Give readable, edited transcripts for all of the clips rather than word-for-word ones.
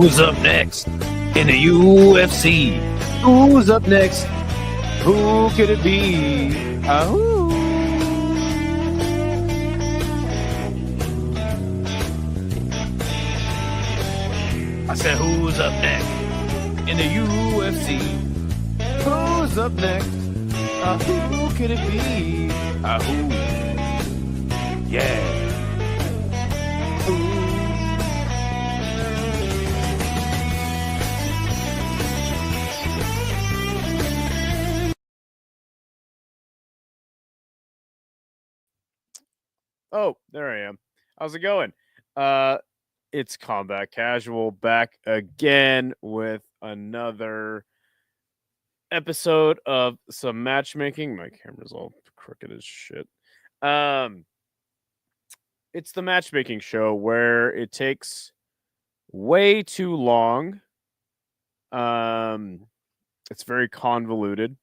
Who's up next in the UFC? Who's up next? Who could it be? I said, who's up next in the UFC? Who's up next? Who could it be? Who? Yeah. Oh, there I am. How's it going? It's Combat Casual back again with another episode of some matchmaking. My camera's all crooked as shit. It's the matchmaking show where it takes way too long. It's very convoluted.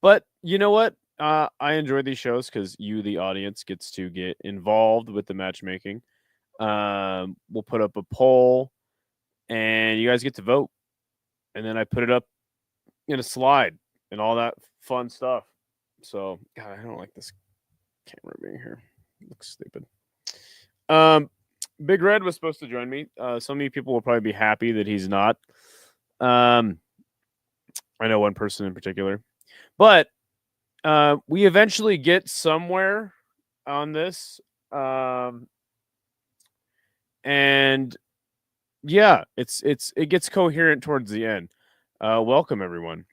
But you know what? I enjoy these shows because you, the audience, gets to get involved with the matchmaking. We'll put up a poll, and you guys get to vote. And then I put it up in a slide and all that fun stuff. So, God, I don't like this camera being here. It looks stupid. Big Red was supposed to join me. Some of you people will probably be happy that he's not. I know one person in particular. But we eventually get somewhere on this. And yeah, it gets coherent towards the end. Welcome everyone.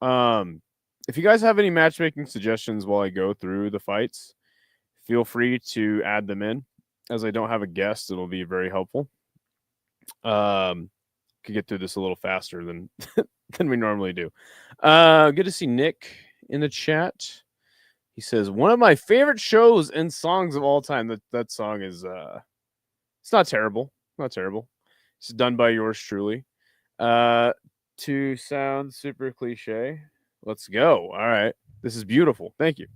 If you guys have any matchmaking suggestions while I go through the fights, feel free to add them in. As I don't have a guest, it'll be very helpful. Could get through this a little faster than than we normally do. Good to see Nick in the chat. He says, one of my favorite shows and songs of all time. That song is it's not terrible. Not terrible. It's done by yours truly. To sound super cliche. Let's go. All right. This is beautiful. Thank you.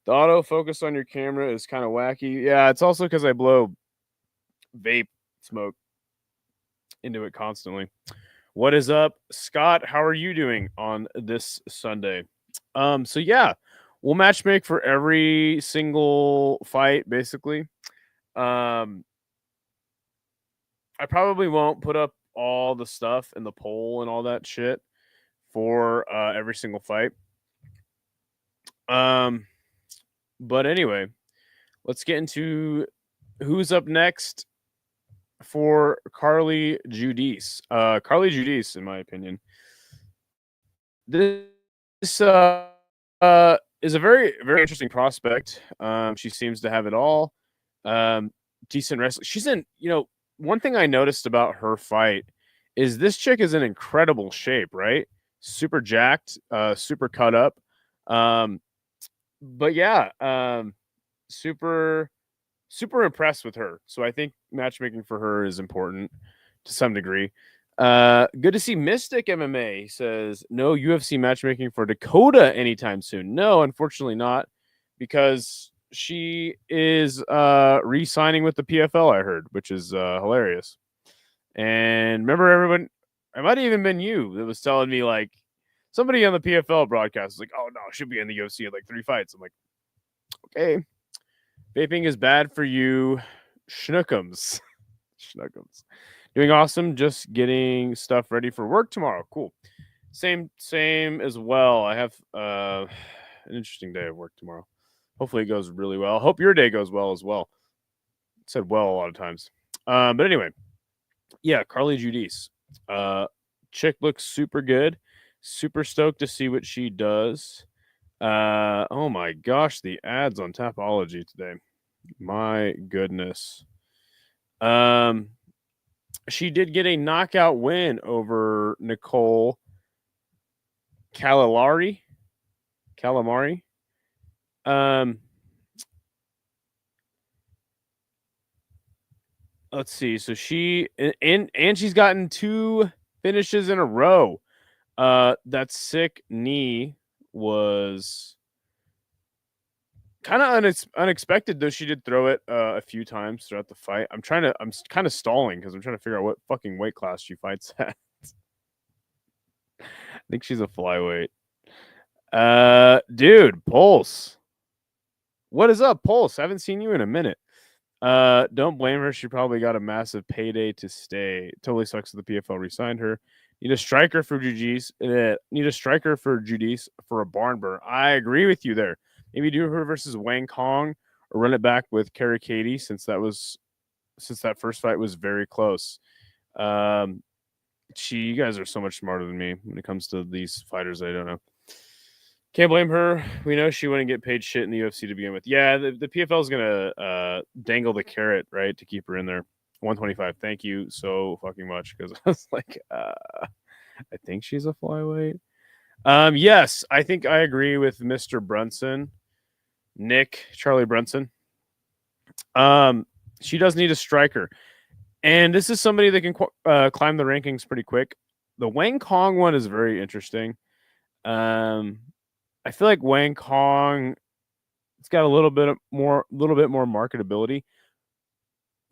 The autofocus on your camera is kind of wacky. Yeah, it's also because I blow vape smoke into it constantly. What is up, Scott? How are you doing on this Sunday? So yeah, we'll matchmake for every single fight, basically. I probably won't put up all the stuff in the poll and all that shit for every single fight. But anyway, let's get into who's up next for Carly Judice. Carly Judice, in my opinion, this is a very, very interesting prospect. She seems to have it all. Decent wrestling. She's in, one thing I noticed about her fight is this chick is in incredible shape, right? Super jacked, super cut up. But yeah, super impressed with her. So I think matchmaking for her is important to some degree. Good to see Mystic MMA. He says, no UFC matchmaking for Dakota anytime soon. No, unfortunately not, because she is re-signing with the PFL, I heard, which is hilarious. And remember, everyone, it might have even been you that was telling me, like, somebody on the PFL broadcast was like, oh no, she'll be in the UFC in like 3 fights. I'm like, okay. Vaping is bad for you, schnookums. Schnookums. Doing awesome. Just getting stuff ready for work tomorrow. Cool. Same as well. I have an interesting day of work tomorrow. Hopefully it goes really well. Hope your day goes well as well. Said well a lot of times. But anyway, yeah, Carly Judice. Chick looks super good. Super stoked to see what she does. Oh my gosh, the ads on Tapology today. My goodness. She did get a knockout win over Nicole Calamari. Let's see. So she and she's gotten 2 finishes in a row. That sick knee was kind of unexpected though. She did throw it a few times throughout the fight. I'm kind of stalling because I'm trying to figure out what fucking weight class she fights at. I think she's a flyweight. Dude, Pulse. What is up, Pulse? I haven't seen you in a minute. Don't blame her. She probably got a massive payday to stay. Totally sucks that the PFL re-signed her. Need a striker for Judice. Need a striker for Judice for a barn burn. I agree with you there. Maybe do her versus Wang Kong or run it back with Kara Katie since that first fight was very close. You guys are so much smarter than me when it comes to these fighters. I don't know. Can't blame her. We know she wouldn't get paid shit in the UFC to begin with. Yeah, the PFL is gonna dangle the carrot, right, to keep her in there. 125. Thank you so fucking much because I was like, I think she's a flyweight. Yes, I think I agree with Mr. Brunson, Charlie Brunson. She does need a striker, and this is somebody that can climb the rankings pretty quick. The Wang Kong one is very interesting. I feel like Wang Kong, it's got a little bit more marketability.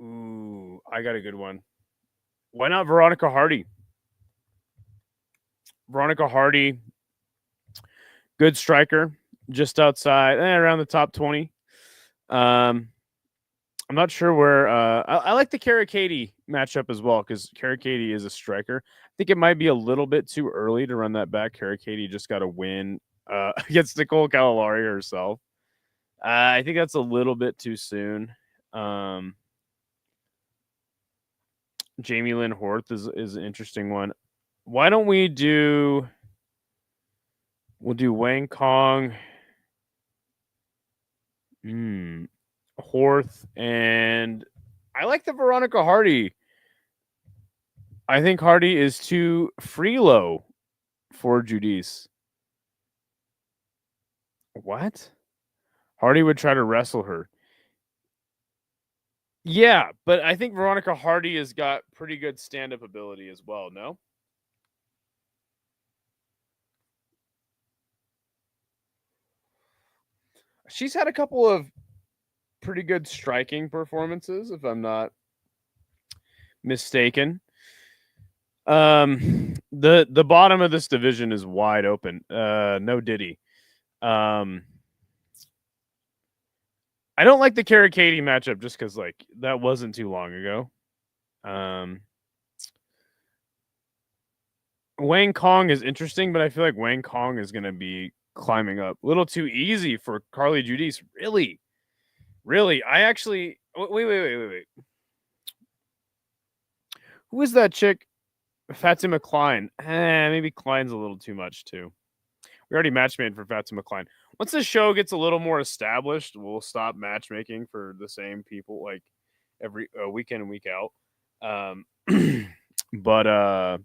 Ooh, I got a good one. Why not Veronica Hardy? Veronica Hardy, good striker, just outside, around the top 20. I'm not sure where. I like the Kara Katie matchup as well because Kara Katie is a striker. I think it might be a little bit too early to run that back. Kara Katie just got a win against Nicole Calalari herself. I think that's a little bit too soon. Jamie Lynn Horth is an interesting one. Why don't we'll do Wang Kong, Horth, and I like the Veronica Hardy. I think Hardy is too free low for Judice. What? Hardy would try to wrestle her. Yeah, but I think Veronica Hardy has got pretty good stand-up ability as well, no? She's had a couple of pretty good striking performances, if I'm not mistaken. The bottom of this division is wide open. No Diddy. I don't like the Kara Katie matchup just because like that wasn't too long ago. Wang Kong is interesting, but I feel like Wang Kong is gonna be climbing up. A little too easy for Carly Judice. Really. I actually wait. Who is that chick? Fatima Klein. Maybe Klein's a little too much too. We already matchmade for Fatima Klein. Once the show gets a little more established, we'll stop matchmaking for the same people like every week in and week out. But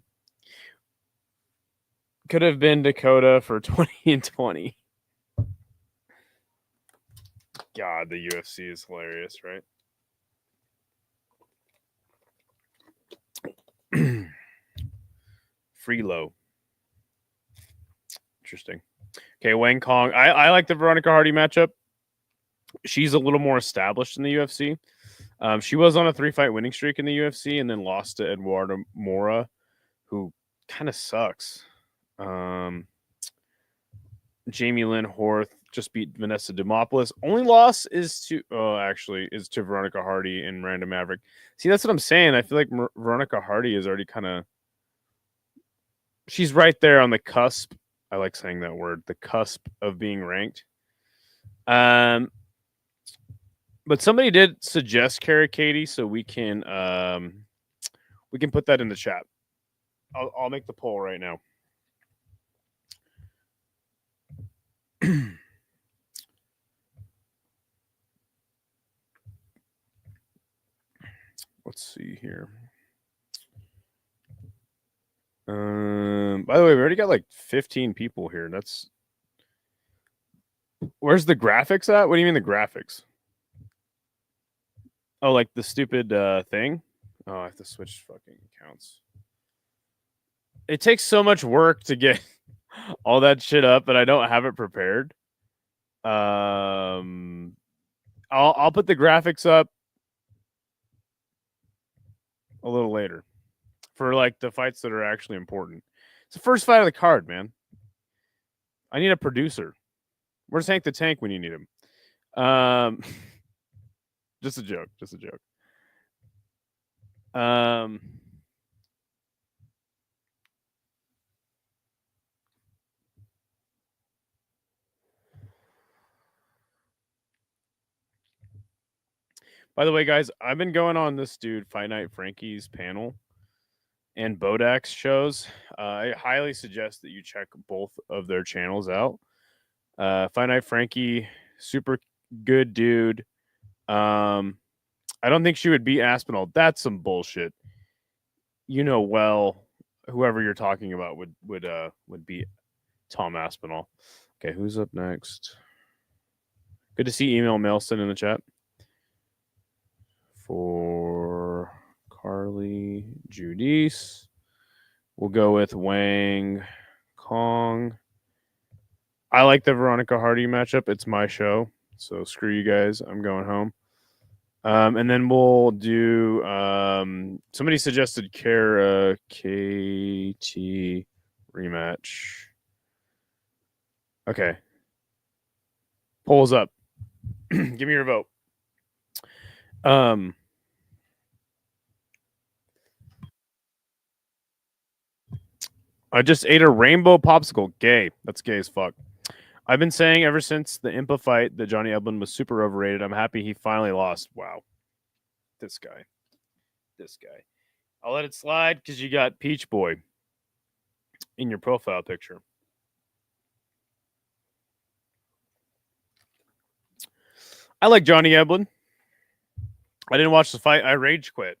could have been Dakota for 20 and 20. God, the UFC is hilarious, right? Free low. Interesting. Okay, Wang Kong. I like the Veronica Hardy matchup. She's a little more established in the UFC. She was on a 3-fight winning streak in the UFC and then lost to Eduardo Mora, who kind of sucks. Jamie Lynn Horth just beat Vanessa Demopoulos. Only loss is to Veronica Hardy and Miranda Maverick. See, that's what I'm saying. I feel like Veronica Hardy is already kind of. She's right there on the cusp. I like saying that word, the cusp of being ranked. But somebody did suggest Kara Katie, so we can put that in the chat. I'll make the poll right now. Let's see here. By the way, we already got like 15 people here. Where's the graphics at? What do you mean the graphics? Oh, like the stupid thing? Oh, I have to switch fucking accounts. It takes so much work to get all that shit up, and I don't have it prepared. I'll put the graphics up a little later for like the fights that are actually important. It's the first fight of the card, man. I need a producer. Where's Hank the Tank when you need him? Just a joke. Just a joke. By the way, guys, I've been going on this dude Fight Night Frankie's panel and Bodak's shows. I highly suggest that you check both of their channels out. Fight Night Frankie, super good dude. I don't think she would beat Aspinall. That's some bullshit. You know well, whoever you're talking about would beat Tom Aspinall. Okay, who's up next? Good to see Email Mailson in the chat. For Carly Judice, we'll go with Wang Kong. I like the Veronica Hardy matchup. It's my show, so screw you guys. I'm going home. And then we'll do. Somebody suggested Kara KT rematch. Okay. Polls up. Give me your vote. I just ate a rainbow popsicle. Gay. That's gay as fuck. I've been saying ever since the Impa fight that Johnny Eblen was super overrated. I'm happy he finally lost. Wow. This guy. I'll let it slide because you got Peach Boy in your profile picture. I like Johnny Eblen. I didn't watch the fight. I rage quit.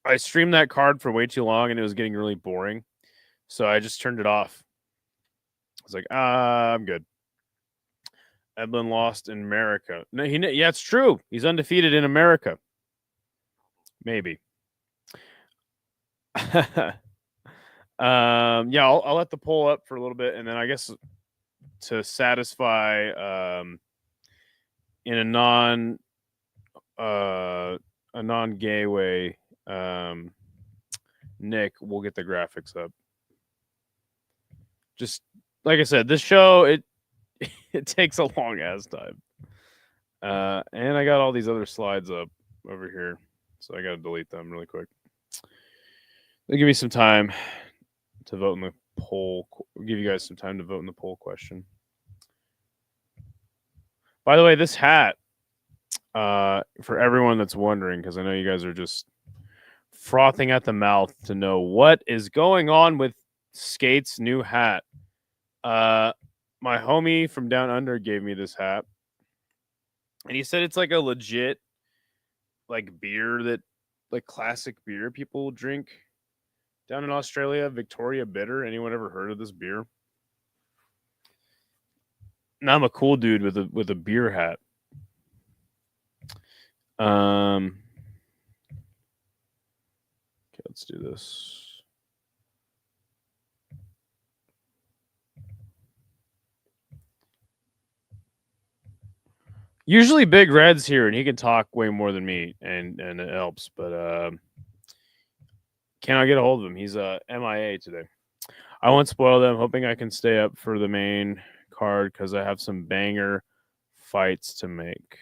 I streamed that card for way too long and it was getting really boring. So I just turned it off. I was like, I'm good. Eblen lost in America. No, yeah, it's true. He's undefeated in America. Maybe. Yeah, I'll let the poll up for a little bit, and then I guess to satisfy in a non-gay way, Nick, we'll get the graphics up. Just like I said, this show it takes a long ass time. And I got all these other slides up over here, so I got to delete them really quick. They'll give me some time to vote in the poll. I'll give you guys some time to vote in the poll question. By the way, this hat, for everyone that's wondering, because I know you guys are just frothing at the mouth to know what is going on with Skate's new hat. My homie from down under gave me this hat, and he said it's like a legit, like beer that, like classic beer people drink down in Australia, Victoria Bitter. Anyone ever heard of this beer? Now I'm a cool dude with a beer hat. Okay, let's do this. Usually Big Red's here and he can talk way more than me and it helps, but cannot get a hold of him. He's MIA today. I won't spoil them, hoping I can stay up for the main card because I have some banger fights to make.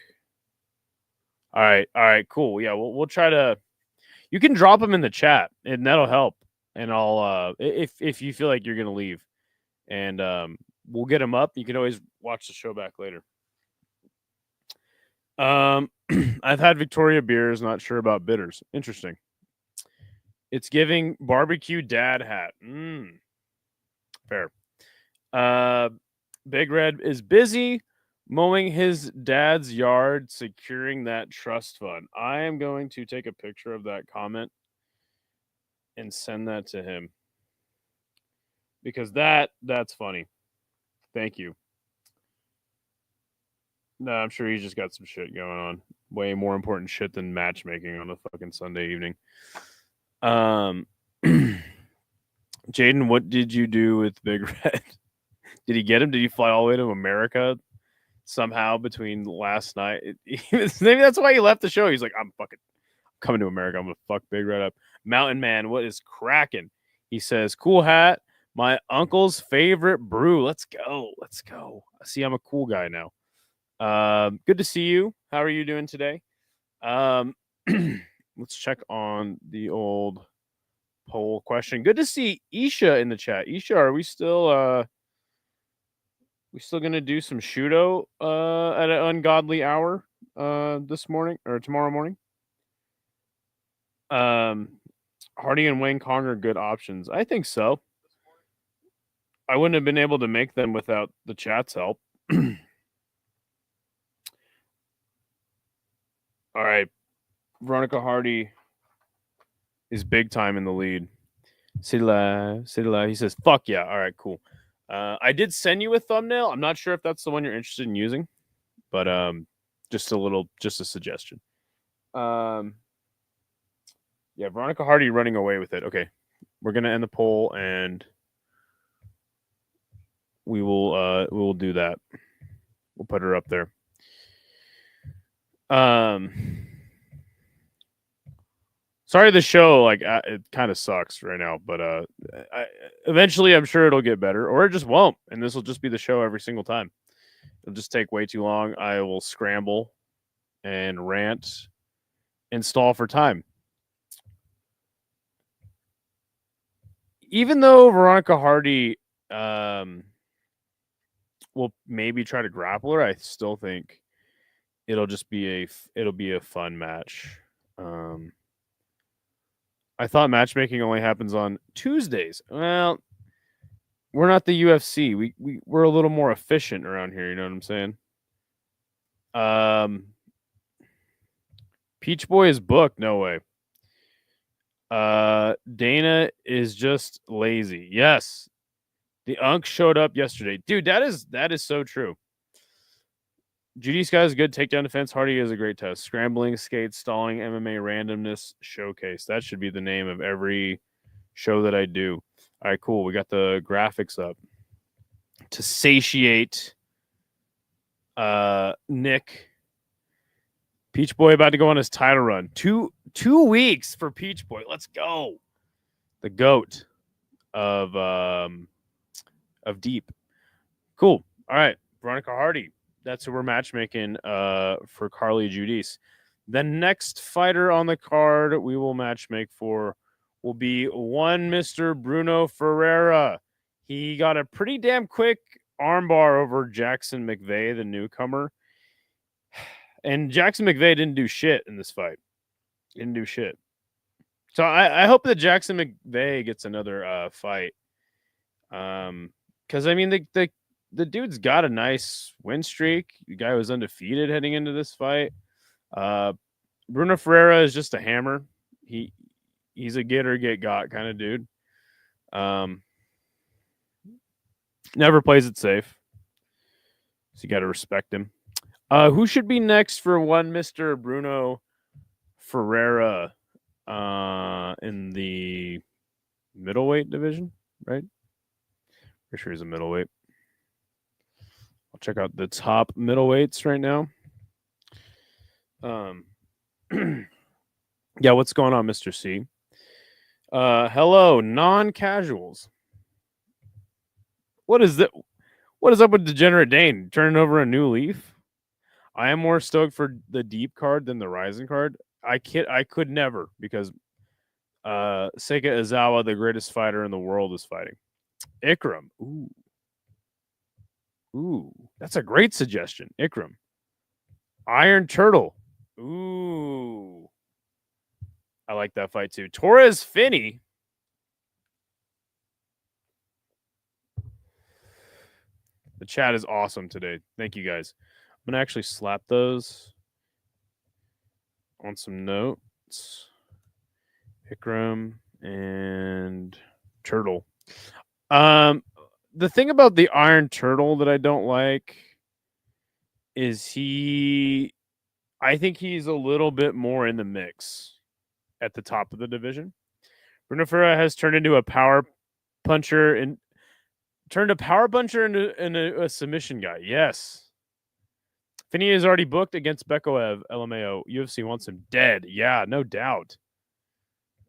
All right, cool. Yeah, we'll try to. You can drop them in the chat, and that'll help. And I'll if you feel like you're gonna leave, and we'll get them up. You can always watch the show back later. I've had Victoria beers, not sure about bitters. Interesting. It's giving barbecue dad hat. Fair. Big Red is busy mowing his dad's yard, securing that trust fund. I am going to take a picture of that comment and send that to him because that's funny. Thank you. No, I'm sure he's just got some shit going on. Way more important shit than matchmaking on a fucking Sunday evening. Jaden, what did you do with Big Red? Did he get him? Did he fly all the way to America somehow between last night? Maybe that's why he left the show. He's like, I'm fucking coming to America. I'm gonna fuck Big Red up. Mountain Man, what is cracking? He says, cool hat. My uncle's favorite brew. Let's go. Let's go. See, I'm a cool guy now. Good to see you. How are you doing today? Let's check on the old poll question. Good to see Isha in the chat. Isha, are we still gonna do some Shudo at an ungodly hour this morning or tomorrow morning? Hardy and Wayne Kong are good options. I think so. I wouldn't have been able to make them without the chat's help. All right. Veronica Hardy is big time in the lead. Sidila, he says, fuck yeah. All right, cool. I did send you a thumbnail. I'm not sure if that's the one you're interested in using, but just a suggestion. Yeah, Veronica Hardy running away with it. Okay. We're gonna end the poll and we will do that. We'll put her up there. Sorry, the show it kind of sucks right now, but eventually I'm sure it'll get better, or it just won't, and this will just be the show every single time. It'll just take way too long. I will scramble and rant and stall for time. Even though Veronica Hardy will maybe try to grapple her, I still think it'll be a fun match. I thought matchmaking only happens on Tuesdays. Well, we're not the UFC. We're a little more efficient around here. You know what I'm saying? Peach Boy is booked. No way. Dana is just lazy. Yes. The Unk showed up yesterday. Dude, that is so true. Judy Sky is a good takedown defense. Hardy is a great test. Scrambling, skates, stalling, MMA randomness showcase. That should be the name of every show that I do. All right, cool. We got the graphics up to satiate Nick. Peach Boy about to go on his title run. Two weeks for Peach Boy. Let's go. The GOAT of Deep. Cool. All right. Veronica Hardy. That's who we're matchmaking for Carly Judice. The next fighter on the card we will matchmake for will be one Mr. Bruno Ferreira. He got a pretty damn quick armbar over Jackson McVeigh, the newcomer. And Jackson McVeigh didn't do shit in this fight. Didn't do shit. So I hope that Jackson McVeigh gets another fight. Because I mean the dude's got a nice win streak. The guy was undefeated heading into this fight. Bruno Ferreira is just a hammer. He's a get or get got kind of dude. Never plays it safe. So you got to respect him. Who should be next for one Mr. Bruno Ferreira in the middleweight division, right? Pretty sure he's a middleweight. I'll check out the top middleweights right now. Yeah, what's going on, Mr. C? Hello, non-casuals. What is that? What is up with Degenerate Dane? Turning over a new leaf? I am more stoked for the Deep card than the Rising card. I could never, because Seika Izawa, the greatest fighter in the world, is fighting. Ikram. Ooh, that's a great suggestion. Ikram. Iron Turtle. Ooh. I like that fight too. Torres Finney. The chat is awesome today. Thank you guys. I'm going to actually slap those on some notes. Ikram and Turtle. The thing about the Iron Turtle that I don't like is I think he's a little bit more in the mix at the top of the division. Bruno Ferreira has turned into a power puncher and turned a power puncher into a submission guy. Yes. Finney is already booked against Bekoev, LMAO. UFC wants him dead. Yeah, no doubt.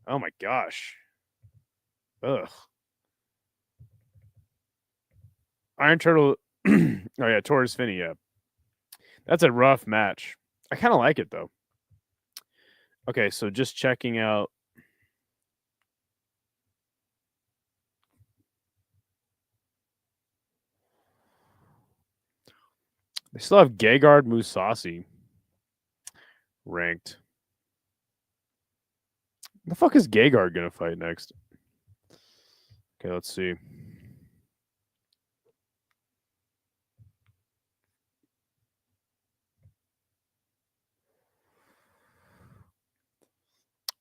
Oh my gosh. Ugh. Iron Turtle. Oh yeah, Torres Finney. Yeah, that's a rough match. I kind of like it though. Okay, so just checking out. They still have Gegard Mousasi ranked. The fuck is Gegard gonna fight next? Okay, let's see.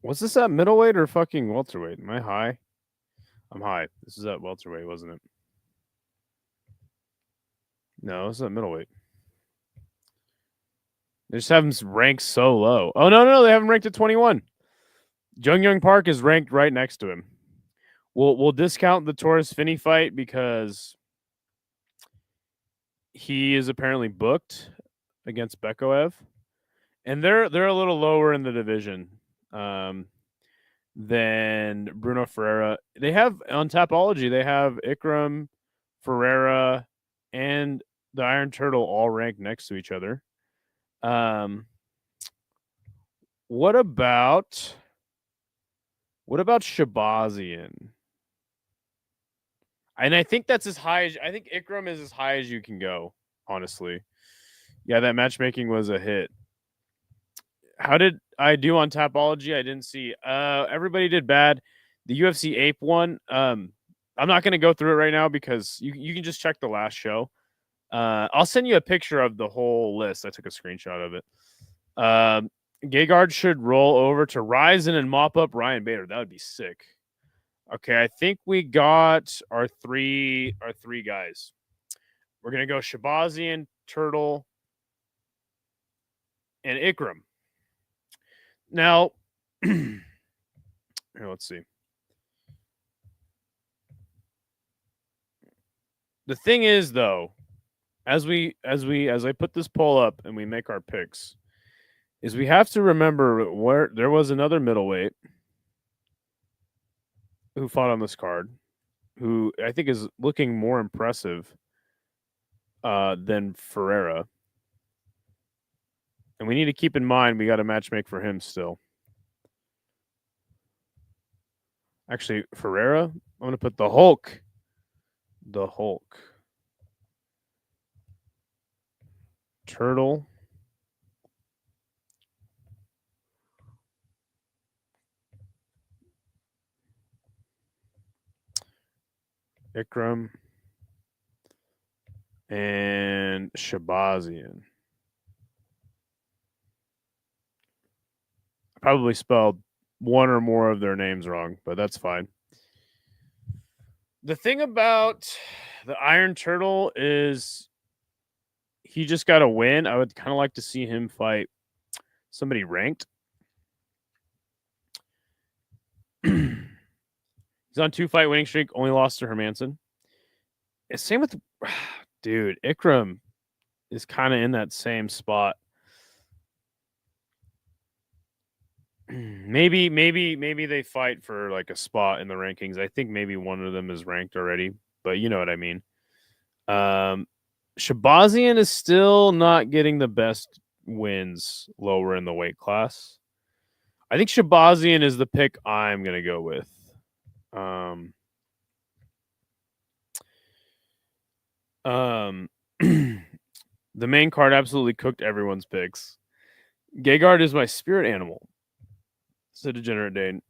Was this at middleweight or fucking welterweight? Am I high? I'm high. This is at welterweight, wasn't it? No, this is at middleweight. They just have him ranked so low. Oh no, they have him ranked at 21. Jung Young Park is ranked right next to him. We'll discount the Torres Finney fight because he is apparently booked against Bekoev, and they're a little lower in the division than Bruno Ferreira. They have on Tapology. They have Ikram, Ferreira, and the Iron Turtle all ranked next to each other. What about Shabazian? And I think that's as high as I think Ikram is as high as you can go, honestly. Yeah, that matchmaking was a hit. How did I do on Tapology? I didn't see. Everybody did bad. The UFC Ape one. I'm not going to go through it right now because you can just check the last show. I'll send you a picture of the whole list. I took a screenshot of it. Gegard should roll over to Ryzen and mop up Ryan Bader. That would be sick. Okay, I think we got our three guys. We're gonna go Shabazian, Turtle, and Ikram. Now, here, let's see. The thing is, though, as I put this poll up and we make our picks, is we have to remember where there was another middleweight who fought on this card, who I think is looking more impressive than Ferreira. And we need to keep in mind we got to matchmake for him still. Actually, Ferreira, I'm going to put the Hulk. The Hulk. Turtle. Ikram. And Shabazian. I probably spelled one or more of their names wrong, but that's fine. The thing about the Iron Turtle is he just got a win. I would kind of like to see him fight somebody ranked. He's on 2-fight winning streak, only lost to Hermanson. Same with, dude, Ikram is kind of in that same spot. Maybe they fight for like a spot in the rankings. I think maybe one of them is ranked already, but you know what I mean. Shabazian is still not getting the best wins lower in the weight class. I think Shabazian is the pick I'm going to go with. The main card absolutely cooked everyone's picks. Gegard is my spirit animal. It's a degenerate Dane.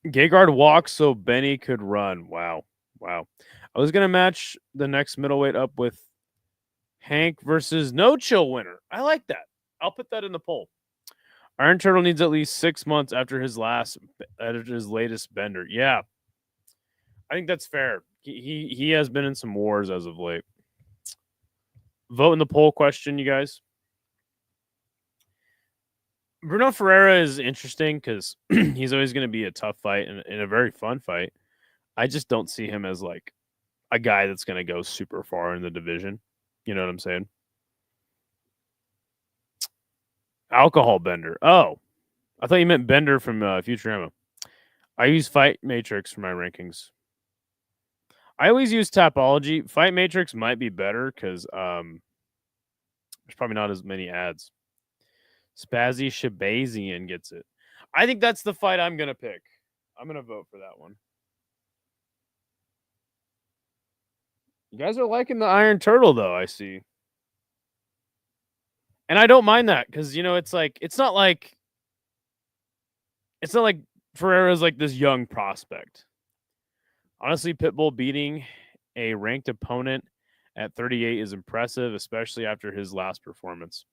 Gegard walks so Benny could run. Wow. I was going to match the next middleweight up with Hank versus No Chill winner. I like that. I'll put that in the poll. Iron Turtle needs at least 6 months after his latest bender. Yeah. I think that's fair. He has been in some wars as of late. Vote in the poll question, you guys. Bruno Ferreira is interesting because he's always going to be a tough fight and a very fun fight. I just don't see him as like a guy that's going to go super far in the division. You know what I'm saying? Alcohol Bender. Oh, I thought you meant Bender from Futurama. I use Fight Matrix for my rankings. I always use Tapology. Fight Matrix might be better because there's probably not as many ads. Spazzy Shabazian gets it. I think that's the fight I'm going to pick. I'm going to vote for that one. You guys are liking the Iron Turtle, though, I see. And I don't mind that because, it's not like Ferreira's like this young prospect. Honestly, Pitbull beating a ranked opponent at 38 is impressive, especially after his last performance.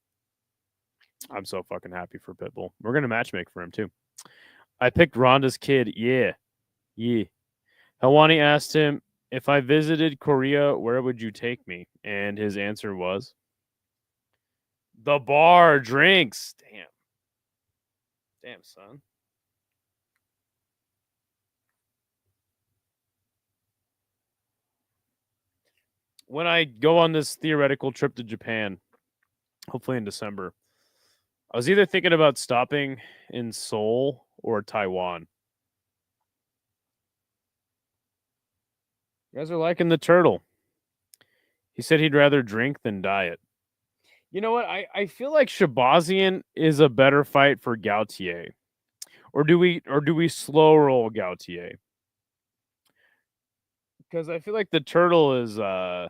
I'm so fucking happy for Pitbull. We're going to matchmake for him, too. I picked Rhonda's kid. Yeah. Helwani asked him, if I visited Korea, where would you take me? And his answer was, the bar, drinks. Damn, son. When I go on this theoretical trip to Japan, hopefully in December, I was either thinking about stopping in Seoul or Taiwan. You guys are liking the turtle. He said he'd rather drink than diet. You know what? I feel like Shabazian is a better fight for Gautier. Or do we slow roll Gautier? Because I feel like the turtle is I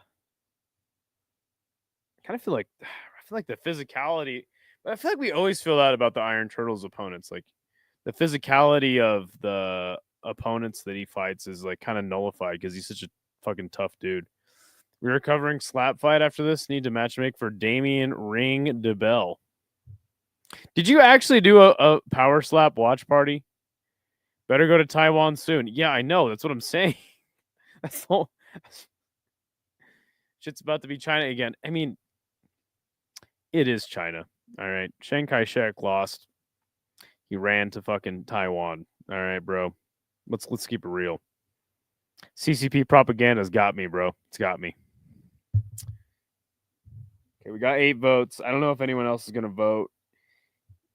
feel like the physicality, but I feel like we always feel that about the Iron Turtle's opponents. Like the physicality of the opponents that he fights is like kind of nullified because he's such a fucking tough dude. We're covering slap fight after this. Need to matchmake for Damien Ring DeBell. Did you actually do a power slap watch party? Better go to Taiwan soon. Yeah, I know. That's what I'm saying. That's all. Shit's about to be China again. I mean, it is China. All right. Chiang Kai-shek lost. He ran to fucking Taiwan. All right, bro. Let's keep it real. CCP propaganda's got me, bro. It's got me. Okay, we got 8 votes. I don't know if anyone else is gonna vote.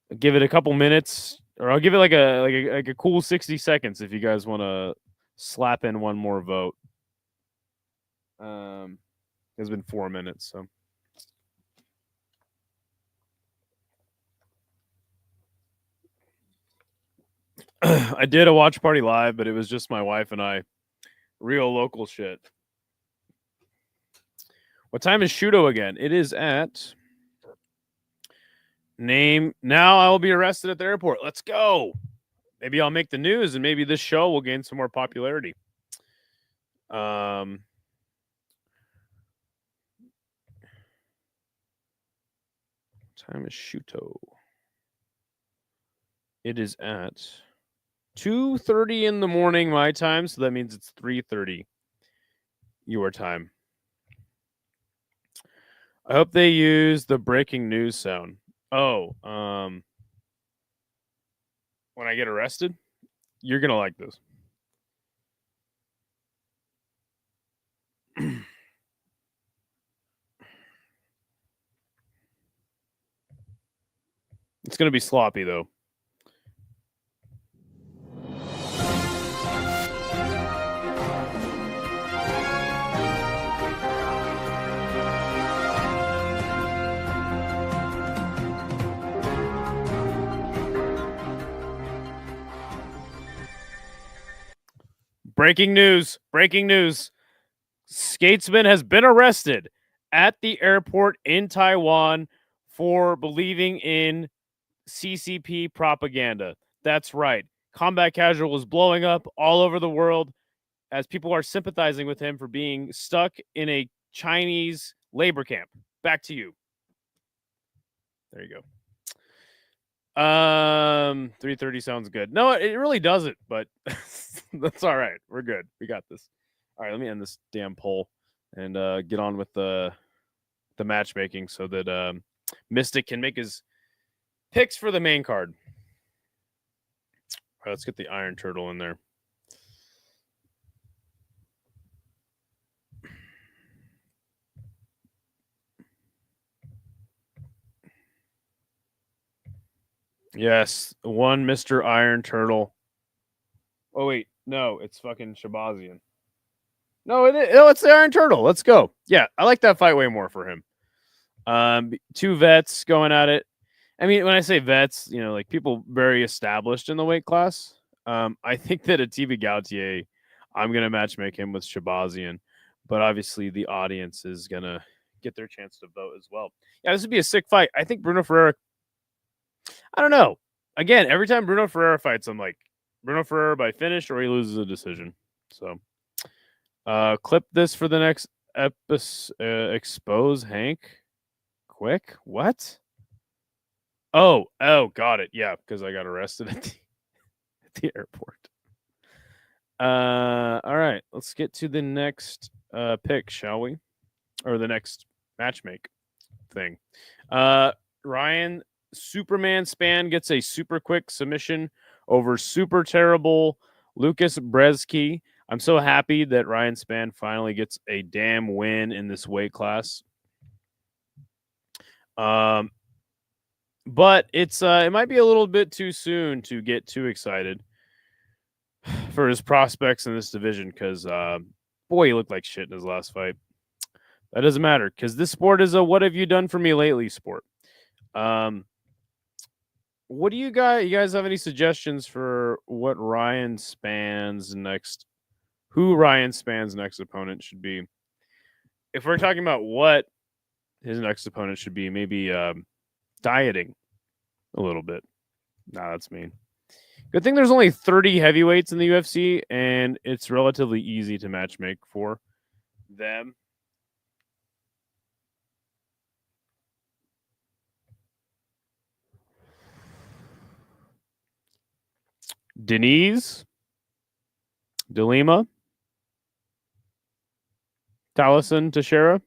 I'll give it a couple minutes, or I'll give it like a cool 60 seconds if you guys want to slap in one more vote. It's been 4 minutes, so. I did a watch party live, but it was just my wife and I. Real local shit. What time is Shudo again? It is at name. Now I will be arrested at the airport. Let's go. Maybe I'll make the news and maybe this show will gain some more popularity. Time is Shuto. It is at 2:30 in the morning my time, so that means it's 3:30 your time. I hope they use the breaking news sound. Oh, when I get arrested, you're gonna like this. It's gonna be sloppy though. Breaking news. Skatesman has been arrested at the airport in Taiwan for believing in CCP propaganda. That's right. Combat Casual is blowing up all over the world as people are sympathizing with him for being stuck in a Chinese labor camp. Back to you. There you go. 3:30 sounds good. No, it really doesn't, but that's all right. We're good. We got this. All right, let me end this damn poll and get on with the matchmaking so that Mystic can make his picks for the main card. All right, let's get the Iron Turtle in there. Yes, one Mr. Iron Turtle. Oh wait, no, it's fucking Shabazian. No, it's the Iron Turtle. Let's go. Yeah, I like that fight way more for him. Two vets going at it. I mean, when I say vets, like people very established in the weight class. I think that a TV Gautier, I'm gonna matchmake him with Shabazian, but obviously the audience is gonna get their chance to vote as well. Yeah, this would be a sick fight. I think Bruno Ferreira. I don't know. Again, every time Bruno Ferreira fights, I'm like Bruno Ferreira by finish or he loses a decision. So, clip this for the next episode. Expose Hank. Quick. What? Oh, got it. Yeah, because I got arrested at the airport. All right, let's get to the next pick, shall we? Or the next matchmake thing. Ryan Superman Span gets a super quick submission over super terrible Lucas Brzeski. I'm so happy that Ryan Span finally gets a damn win in this weight class. But it might be a little bit too soon to get too excited for his prospects in this division because boy, he looked like shit in his last fight. That doesn't matter because this sport is a "what have you done for me lately" sport. What do you guys have any suggestions for what Ryan Span's next? Who Ryan Span's next opponent should be? If we're talking about what his next opponent should be, maybe dieting a little bit. Nah, that's mean. Good thing there's only 30 heavyweights in the UFC, and it's relatively easy to matchmake for them. Denise, DeLima, Taliesin Teixeira.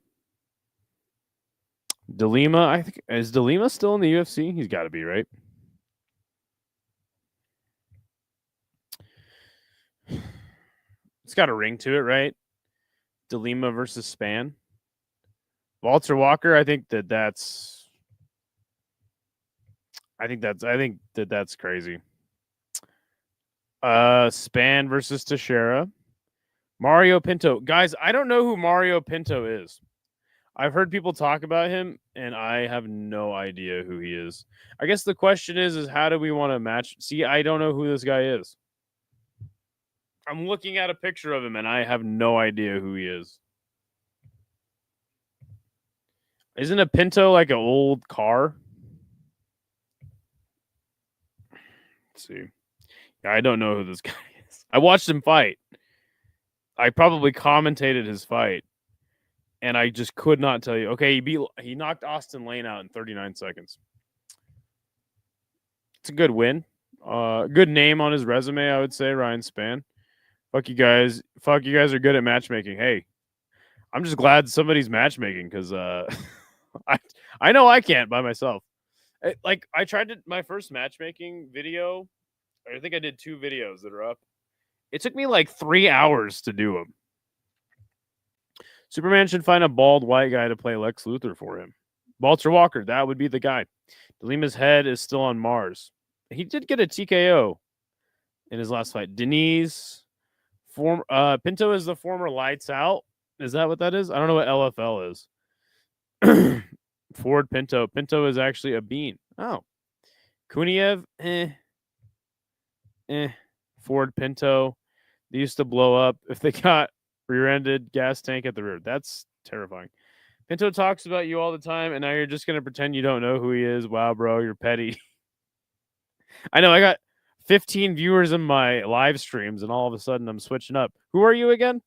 DeLima, I think is DeLima still in the UFC? He's got to be, right? It's got a ring to it, right? DeLima versus Span. Walter Walker, I think that's crazy. Span versus Teixeira. Mario Pinto. Guys, I don't know who Mario Pinto is. I've heard people talk about him, and I have no idea who he is. I guess the question is how do we want to match? See, I don't know who this guy is. I'm looking at a picture of him, and I have no idea who he is. Isn't a Pinto like an old car? Let's see. Yeah, I don't know who this guy is. I watched him fight. I probably commentated his fight, and I just could not tell you. Okay, he knocked Austin Lane out in 39 seconds. It's a good win. Good name on his resume, I would say. Ryan Span. Fuck you guys. Fuck you guys are good at matchmaking. Hey, I'm just glad somebody's matchmaking because I know I can't by myself. I tried my first matchmaking video. I think I did 2 videos that are up. It took me like 3 hours to do them. Superman should find a bald white guy to play Lex Luthor for him. Walter Walker, that would be the guy. DeLima's head is still on Mars. He did get a TKO in his last fight. Denise, Pinto is the former Lights Out. Is that what that is? I don't know what LFL is. Ford Pinto. Pinto is actually a bean. Oh. Kuniev, Ford Pinto. They used to blow up if they got rear-ended gas tank at the rear. That's terrifying. Pinto talks about you all the time, and now you're just going to pretend you don't know who he is. Wow, bro, you're petty. I know, I got 15 viewers in my live streams, and all of a sudden I'm switching up. Who are you again?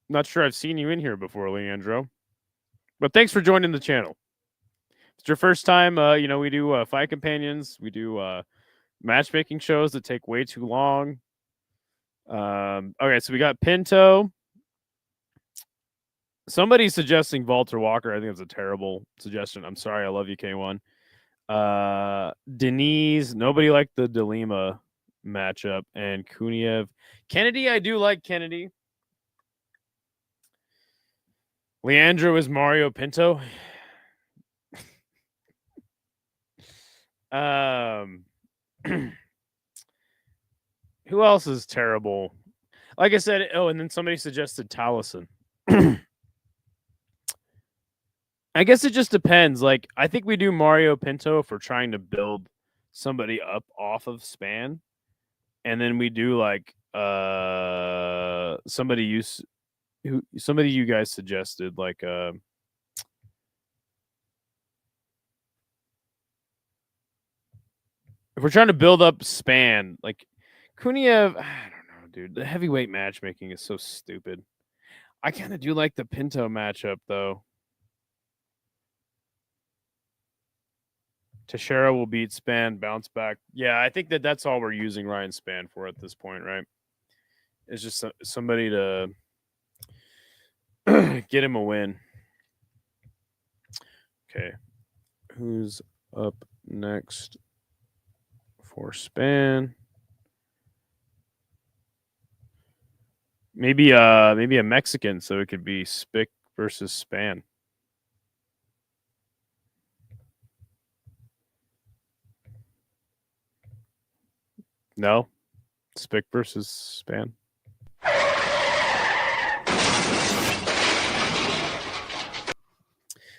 Not sure I've seen you in here before, Leandro. But thanks for joining the channel. If it's your first time, we do fight companions. We do matchmaking shows that take way too long. Okay, so we got Pinto. Somebody's suggesting Walter Walker. I think that's a terrible suggestion. I'm sorry. I love you, K1. Denise. Nobody liked the DeLima matchup. And Kuniev. Kennedy, I do like Kennedy. Leandro is Mario Pinto. Who else is terrible? Like I said, and then somebody suggested Taliesin. I guess it just depends. Like, I think we do Mario Pinto if we're trying to build somebody up off of Span. And then we do like somebody you guys suggested, like if we're trying to build up Span, like Kuniev, I don't know, dude. The heavyweight matchmaking is so stupid. I kind of do like the Pinto matchup though. Teixeira will beat Span, bounce back. Yeah, I think that's all we're using Ryan Span for at this point, right? It's just somebody to get him a win. Okay. Who's up next for Span? Maybe a Mexican, so it could be Spick versus Span. No, Spick versus Span.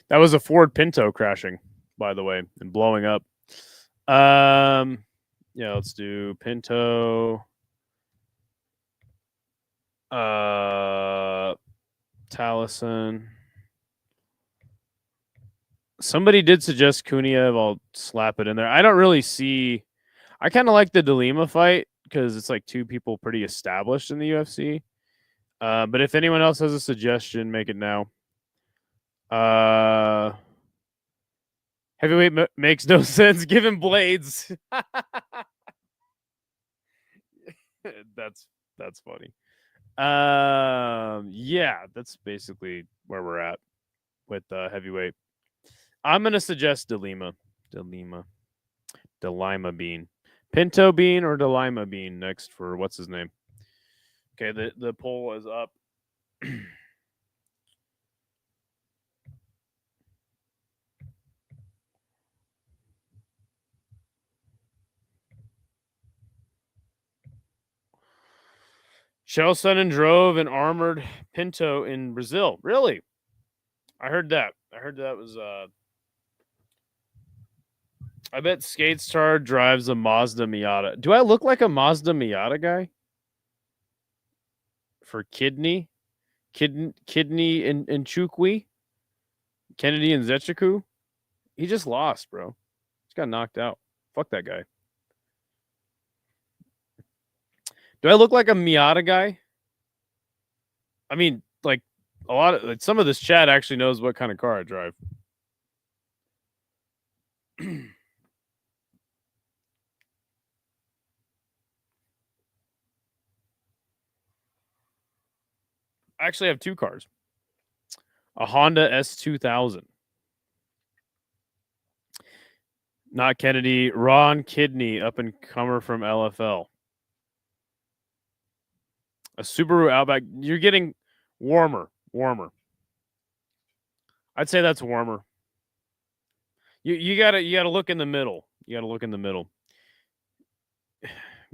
That was a Ford Pinto crashing, by the way, and blowing up. Yeah, let's do Pinto. Taliesin. Somebody did suggest Kuniev. I'll slap it in there. I don't really see. I kind of like the DeLima fight because it's like two people pretty established in the UFC. But if anyone else has a suggestion, make it now. Heavyweight makes no sense. Give him blades. That's funny. Yeah, that's basically where we're at with heavyweight. I'm gonna suggest DeLima bean, Pinto bean or DeLima bean next for what's his name. Okay, the poll is up. Shell Sonnen drove an armored Pinto in Brazil. Really? I heard that. I heard that was I bet Skate Star drives a Mazda Miata. Do I look like a Mazda Miata guy? For Kidney and Chukwi? Kennedy and Zechiku? He just lost, bro. He got knocked out. Fuck that guy. Do I look like a Miata guy? I mean, like a lot of like, some of this chat actually knows what kind of car I drive. I actually have two cars. A Honda S2000. Not Kennedy. Ron Kidney, up and comer from LFL. A Subaru Outback. You're getting warmer. I'd say that's warmer. You gotta look in the middle. You gotta look in the middle.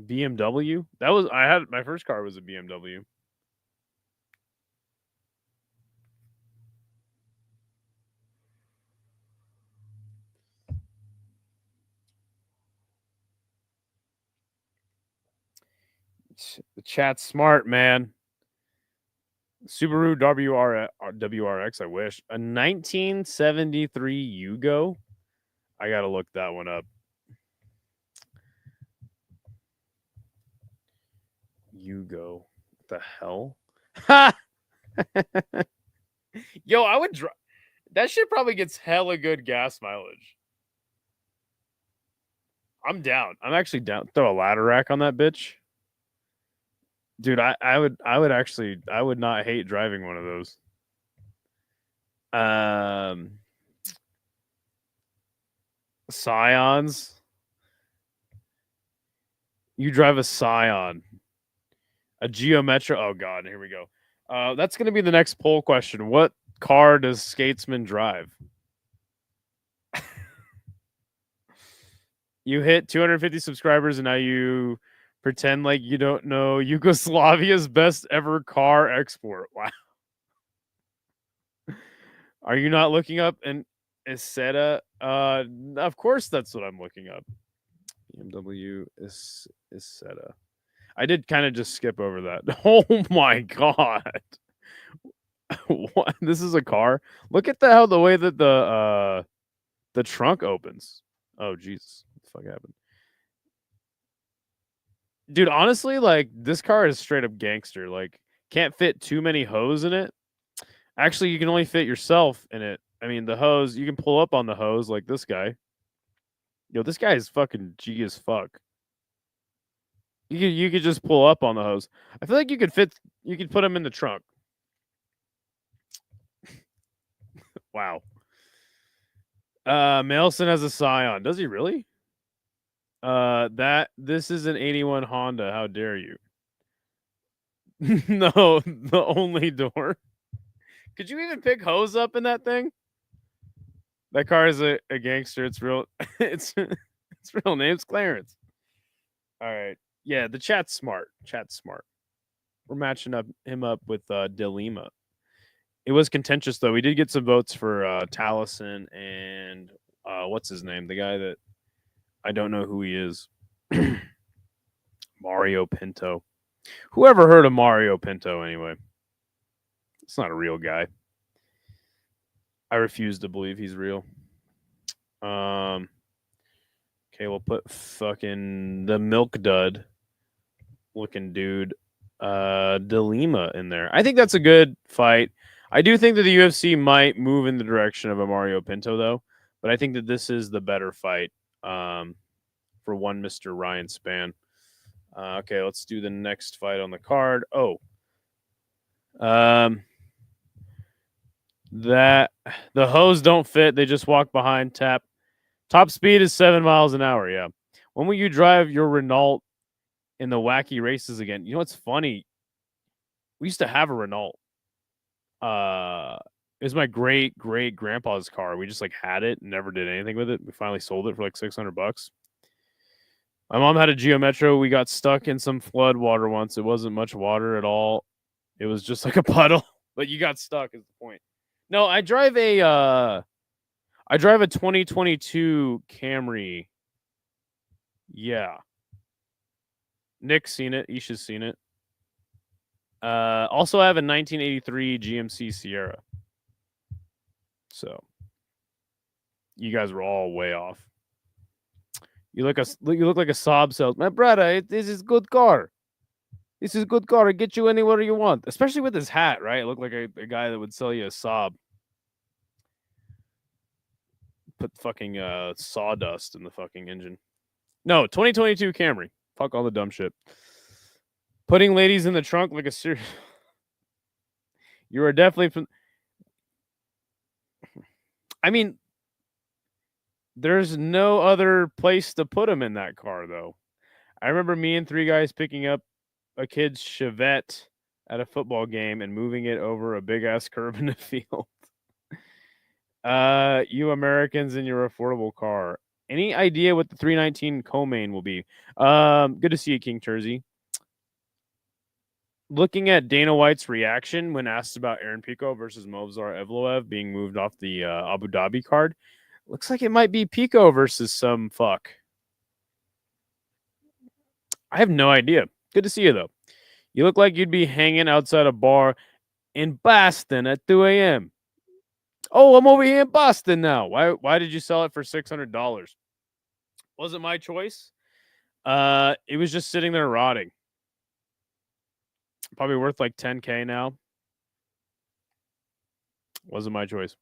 BMW. That was my first car was a BMW. The chat's smart, man. Subaru WRX, I wish. A 1973 Yugo. I got to look that one up. Yugo. What the hell? Yo, I would drive. That shit probably gets hella good gas mileage. I'm down. I'm actually down. Throw a ladder rack on that bitch. Dude, I would not hate driving one of those. Scions. You drive a Scion. A Geometra. Oh god, here we go. That's gonna be the next poll question. What car does Skatesman drive? You hit 250 subscribers and now you pretend like you don't know Yugoslavia's best ever car export. Wow. Are you not looking up an Isetta? Of course that's what I'm looking up. BMW Isetta. I did kind of just skip over that. Oh my god. What? This is a car? Look at how the way that the trunk opens. Oh Jesus. What the fuck happened? Dude, honestly, like this car is straight up gangster. Like, can't fit too many hose in it. Actually, you can only fit yourself in it. I mean, the hose, you can pull up on the hose like this guy. Yo, this guy is fucking G as fuck. You could just pull up on the hose. I feel like you could put him in the trunk. Wow. Mailson has a Scion. Does he really? This is an 81 Honda. How dare you? No, the only door. Could you even pick hose up in that thing? That car is a gangster. It's real. It's real name's Clarence. All right. Yeah, the chat's smart. Chat's smart. We're matching him up with Delima. It was contentious though. We did get some votes for Taliesin and what's his name? The guy that I don't know who he is. Mario Pinto. Whoever heard of Mario Pinto anyway? It's not a real guy. I refuse to believe he's real. Okay, we'll put fucking the milk dud looking dude, Delima in there. I think that's a good fight. I do think that the UFC might move in the direction of a Mario Pinto though, but I think that this is the better fight for one Mr. Ryan Spann. Okay, let's do the next fight on the card. Oh, that the hose don't fit. They just walk behind tap. Top speed is 7 miles an hour. Yeah. When will you drive your Renault in the wacky races again? You know what's funny? We used to have a Renault. It was my great grandpa's car. We just like had it and never did anything with it. We finally sold it for like $600. My mom had a Geo Metro. We got stuck in some flood water once. It wasn't much water at all. It was just like a puddle, but you got stuck is the point. No, I drive a 2022 Camry. Yeah. Nick's seen it. Isha's seen it. Also I have a 1983 GMC Sierra. So you guys were all way off. You look like a sob sales. My brother, this is good car. This is good car. It get you anywhere you want. Especially with his hat, right? It looked like a guy that would sell you a Saab. Put fucking sawdust in the fucking engine. No, 2022 Camry. Fuck all the dumb shit. Putting ladies in the trunk like a serious. You are definitely from. I mean, there's no other place to put them in that car, though. I remember me and three guys picking up a kid's Chevette at a football game and moving it over a big ass curb in the field. You Americans in your affordable car. Any idea what the 319 co-main will be? Good to see you, King Tersey. Looking at Dana White's reaction when asked about Aaron Pico versus Movsar Evloev being moved off the Abu Dhabi card, looks like it might be Pico versus some fuck. I have no idea. Good to see you, though. You look like you'd be hanging outside a bar in Boston at 2 a.m. Oh, I'm over here in Boston now. Why did you sell it for $600? Wasn't my choice. It was just sitting there rotting. Probably worth like 10K now. Wasn't my choice.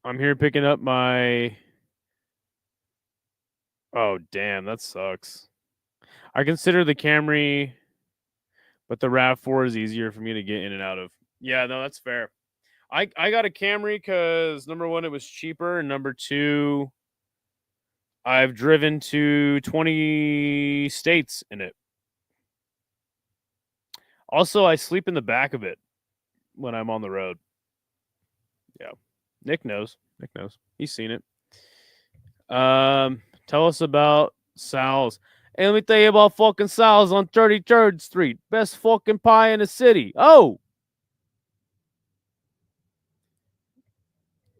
I'm here picking up my... Oh, damn, that sucks. I consider the Camry, but the RAV4 is easier for me to get in and out of. Yeah, no, that's fair. I got a Camry because, number one, it was cheaper, and number two, I've driven to 20 states in it. Also, I sleep in the back of it when I'm on the road. Yeah. Nick knows. He's seen it. Tell us about Sal's. Hey, let me tell you about fucking Sal's on 33rd Street. Best fucking pie in the city. Oh!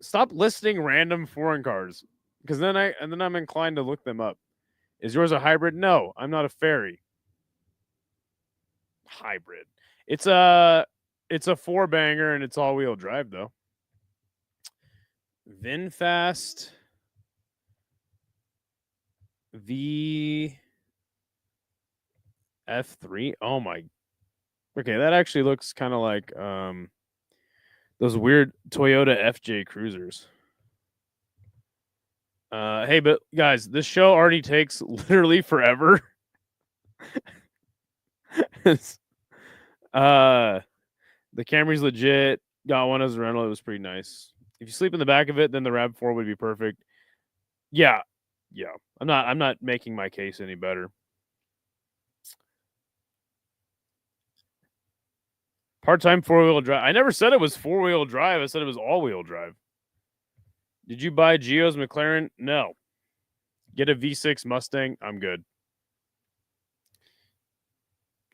Stop listing random foreign cars. Because then I'm inclined to look them up. Is yours a hybrid? No, I'm not a fairy. Hybrid. It's a 4-banger and it's all-wheel drive though. VinFast V F3. Oh my. Okay, that actually looks kind of like those weird Toyota FJ Cruisers. Hey, but guys, this show already takes literally forever. The Camry's legit. Got one as a rental. It was pretty nice. If you sleep in the back of it, then the RAV4 would be perfect. Yeah. I'm not making my case any better. Part-time 4-wheel drive. I never said it was 4-wheel drive. I said it was all-wheel drive. Did you buy Gio's McLaren? No. Get a V6 Mustang. I'm good.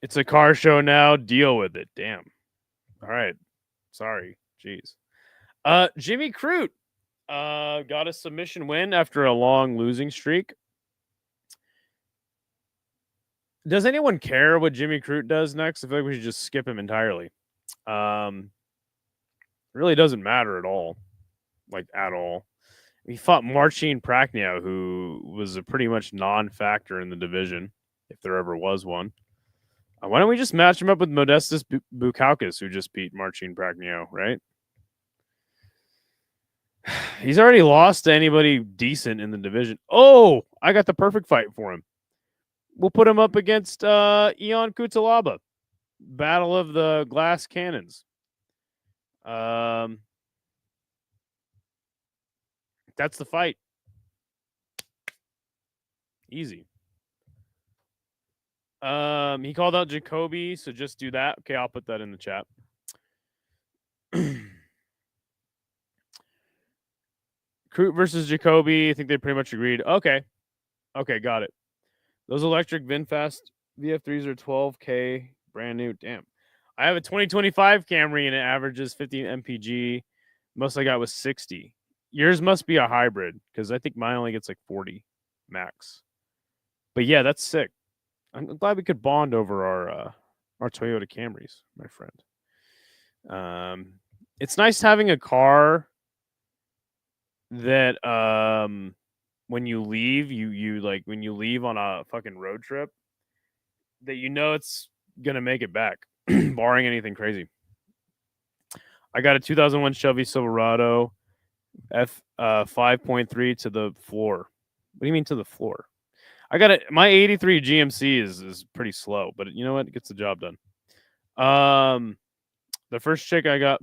It's a car show now. Deal with it. Damn. All right. Sorry. Jeez. Jimmy Crute got a submission win after a long losing streak. Does anyone care what Jimmy Crute does next? I feel like we should just skip him entirely. Really doesn't matter at all. Like, at all. He fought Marcin Prachnio, who was a pretty much non-factor in the division, if there ever was one. Why don't we just match him up with Modestus Bukauskas, who just beat Marcin Prachnio, right? He's already lost to anybody decent in the division. Oh, I got the perfect fight for him. We'll put him up against Ion Cutelaba. Battle of the Glass Cannons. That's the fight. Easy. He called out Jacoby, so just do that. Okay, I'll put that in the chat. Crute versus Jacoby. I think they pretty much agreed. Okay, got it. Those electric VinFast VF3s are 12K, brand new. Damn. I have a 2025 Camry and it averages 50 mpg. Most I got was 60. Yours must be a hybrid because I think mine only gets like 40 max. But yeah, that's sick. I'm glad we could bond over our Toyota Camrys, my friend. It's nice having a car that when you leave, you like when you leave on a fucking road trip, that you know it's gonna make it back, barring anything crazy. I got a 2001 Chevy Silverado F 5.3 to the floor. What do you mean to the floor? I got it. My 83 GMC is pretty slow, but you know what? It gets the job done. The first chick I got.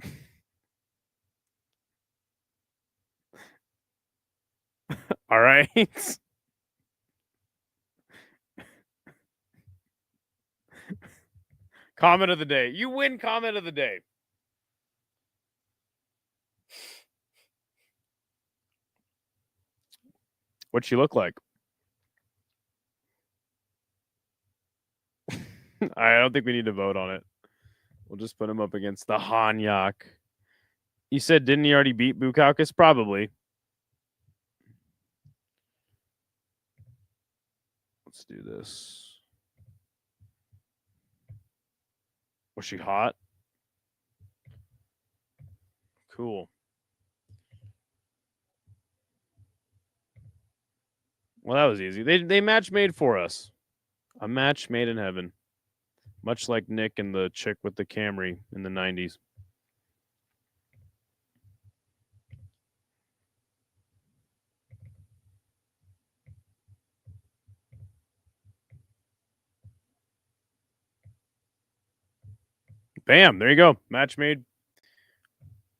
All right. Comment of the day. You win comment of the day. What'd she look like? I don't think we need to vote on it. We'll just put him up against the Hanyak. You said, didn't he already beat Bukauskas? Probably. Let's do this. Was she hot? Cool. Well, that was easy. They match made for us. A match made in heaven. Much like Nick and the chick with the Camry in the 90s. Bam, there you go. Match made.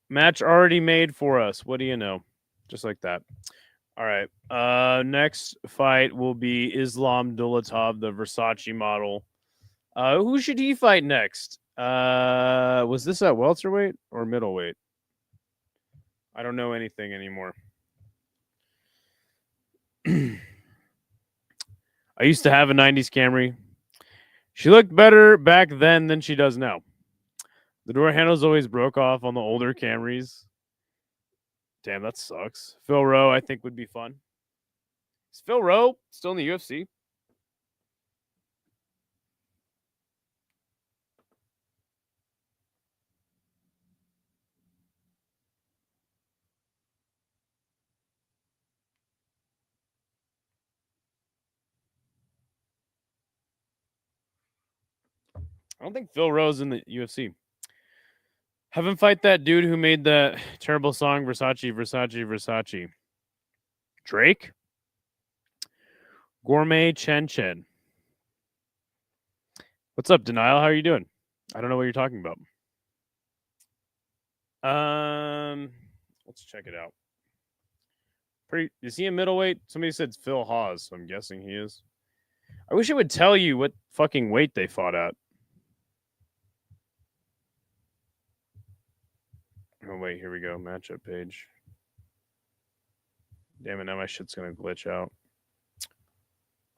Match already made for us. What do you know? Just like that. All right. Next fight will be Islam Dulatov, the Versace model. Who should he fight next? Was this at welterweight or middleweight? I don't know anything anymore. I used to have a 90s Camry. She looked better back then than she does now. The door handles always broke off on the older Camrys. Damn, that sucks. Phil Rowe, I think, would be fun. Is Phil Rowe still in the UFC? I don't think Phil Rowe's in the UFC. Have him fight that dude who made that terrible song Versace, Versace, Versace. Drake? Gourmet Chen Chen. What's up, Denial? How are you doing? I don't know what you're talking about. Let's check it out. Is he a middleweight? Somebody said Phil Hawes, so I'm guessing he is. I wish it would tell you what fucking weight they fought at. Oh wait, here we go. Matchup page. Damn it, now my shit's gonna glitch out.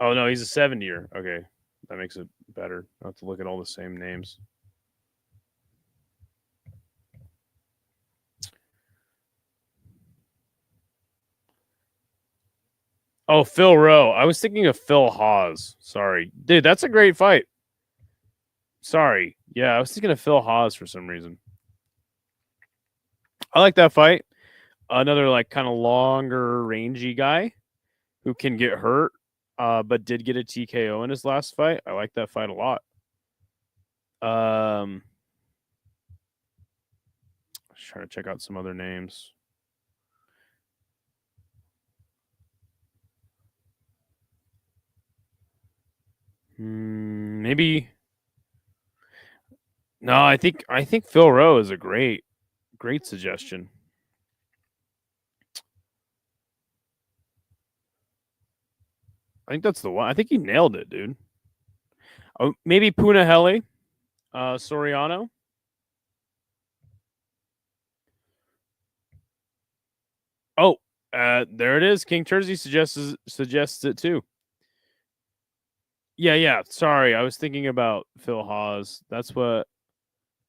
Oh no, he's a 70-year. Okay, that makes it better. I have to look at all the same names. Oh, Phil Rowe. I was thinking of Phil Hawes. Sorry. Dude, that's a great fight. Sorry. Yeah, I was thinking of Phil Hawes for some reason. I like that fight. Another like kind of longer rangy guy who can get hurt, but did get a TKO in his last fight. I like that fight a lot. Just trying to check out some other names. Maybe. No, I think Phil Rowe is a great suggestion. I think that's the one. I think he nailed it, dude. Oh, maybe Punahele, Soriano. Oh, there it is. King Tersey suggests it too. Yeah. Sorry, I was thinking about Phil Hawes. That's what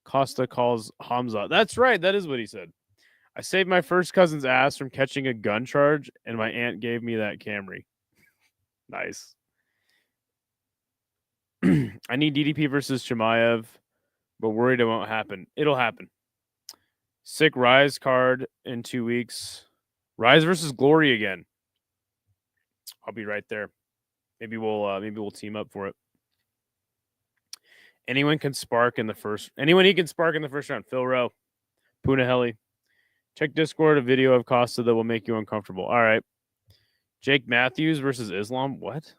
Costa calls Hamza. That's right. That is what he said. I saved my first cousin's ass from catching a gun charge, and my aunt gave me that Camry. Nice. I need DDP versus Chimaev, but worried it won't happen. It'll happen. Sick Rise card in 2 weeks. Rise versus Glory again. I'll be right there. Maybe we'll team up for it. Anyone he can spark in the first round. Phil Rowe, Punahele. Check Discord a video of Costa that will make you uncomfortable. All right. Jake Matthews versus Islam. What?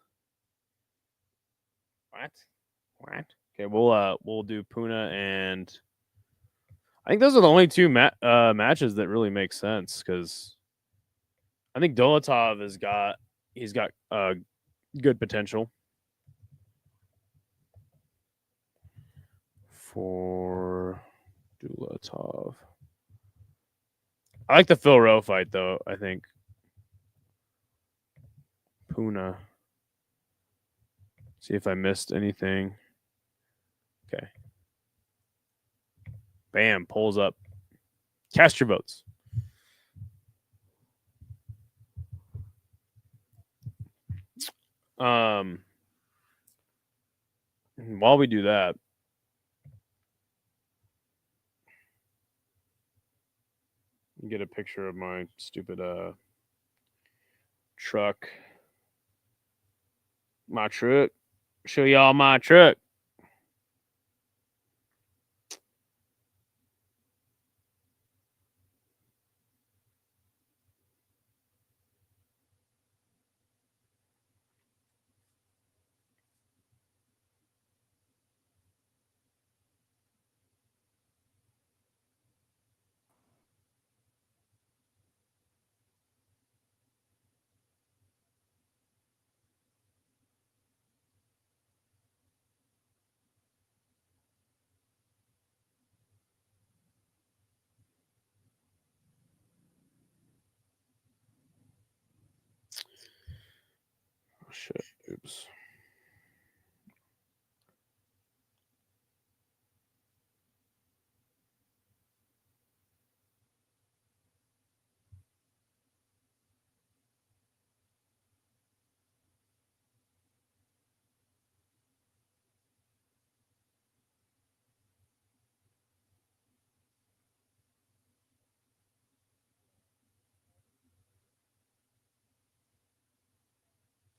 Okay, we'll do Puna, and I think those are the only two matches that really make sense because I think Dolatov he's got good potential for Dolatov. I like the Phil Rowe fight though. I think Puna. See if I missed anything. Okay. Bam, pulls up. Cast your votes. While we do that, get a picture of my stupid truck. My truck. Show y'all my truck. Oh, shit. Oops.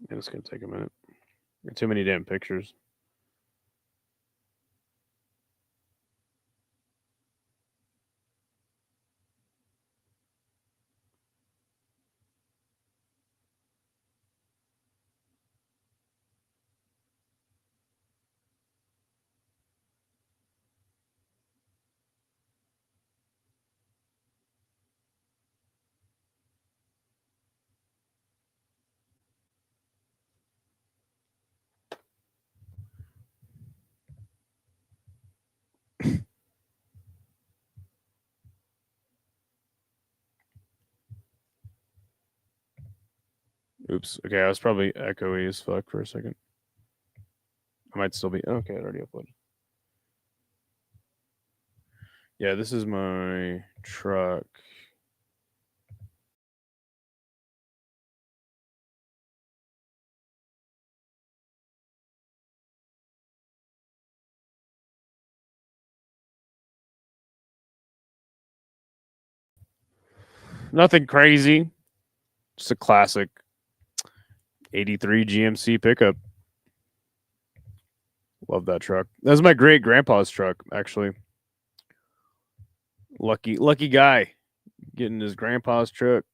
And it's gonna take a minute. Got too many damn pictures. Oops. Okay, I was probably echoey as fuck for a second. I might still be. Okay, it already uploaded. Yeah, this is my truck. Nothing crazy. Just a classic 83 GMC pickup. Love that truck. That was my great grandpa's truck, actually. Lucky guy getting his grandpa's truck.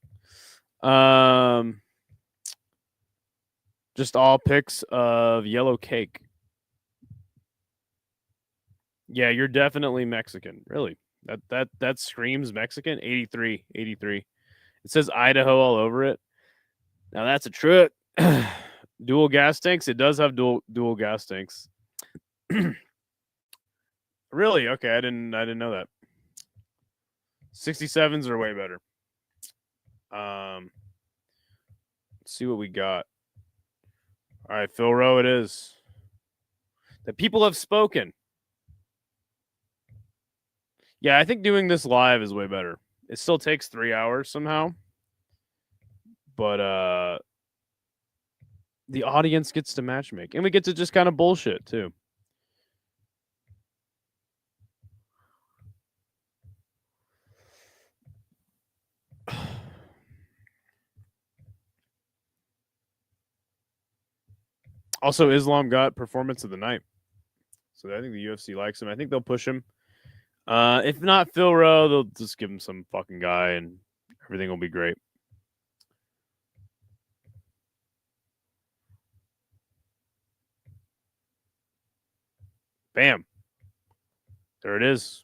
Just all pics of yellow cake. Yeah, you're definitely Mexican. Really. That screams Mexican. 83. It says Idaho all over it. Now that's a truck. Dual gas tanks. It does have dual gas tanks. Really? Okay, I didn't know that. 67s are way better. Let's see what we got. All right, Phil Rowe it is. The people have spoken. Yeah, I think doing this live is way better. It still takes 3 hours somehow. But the audience gets to matchmake. And we get to just kind of bullshit too. Also, Islam got performance of the night. So I think the UFC likes him. I think they'll push him. If not Phil Rowe, they'll just give him some fucking guy and everything will be great. Bam. There it is.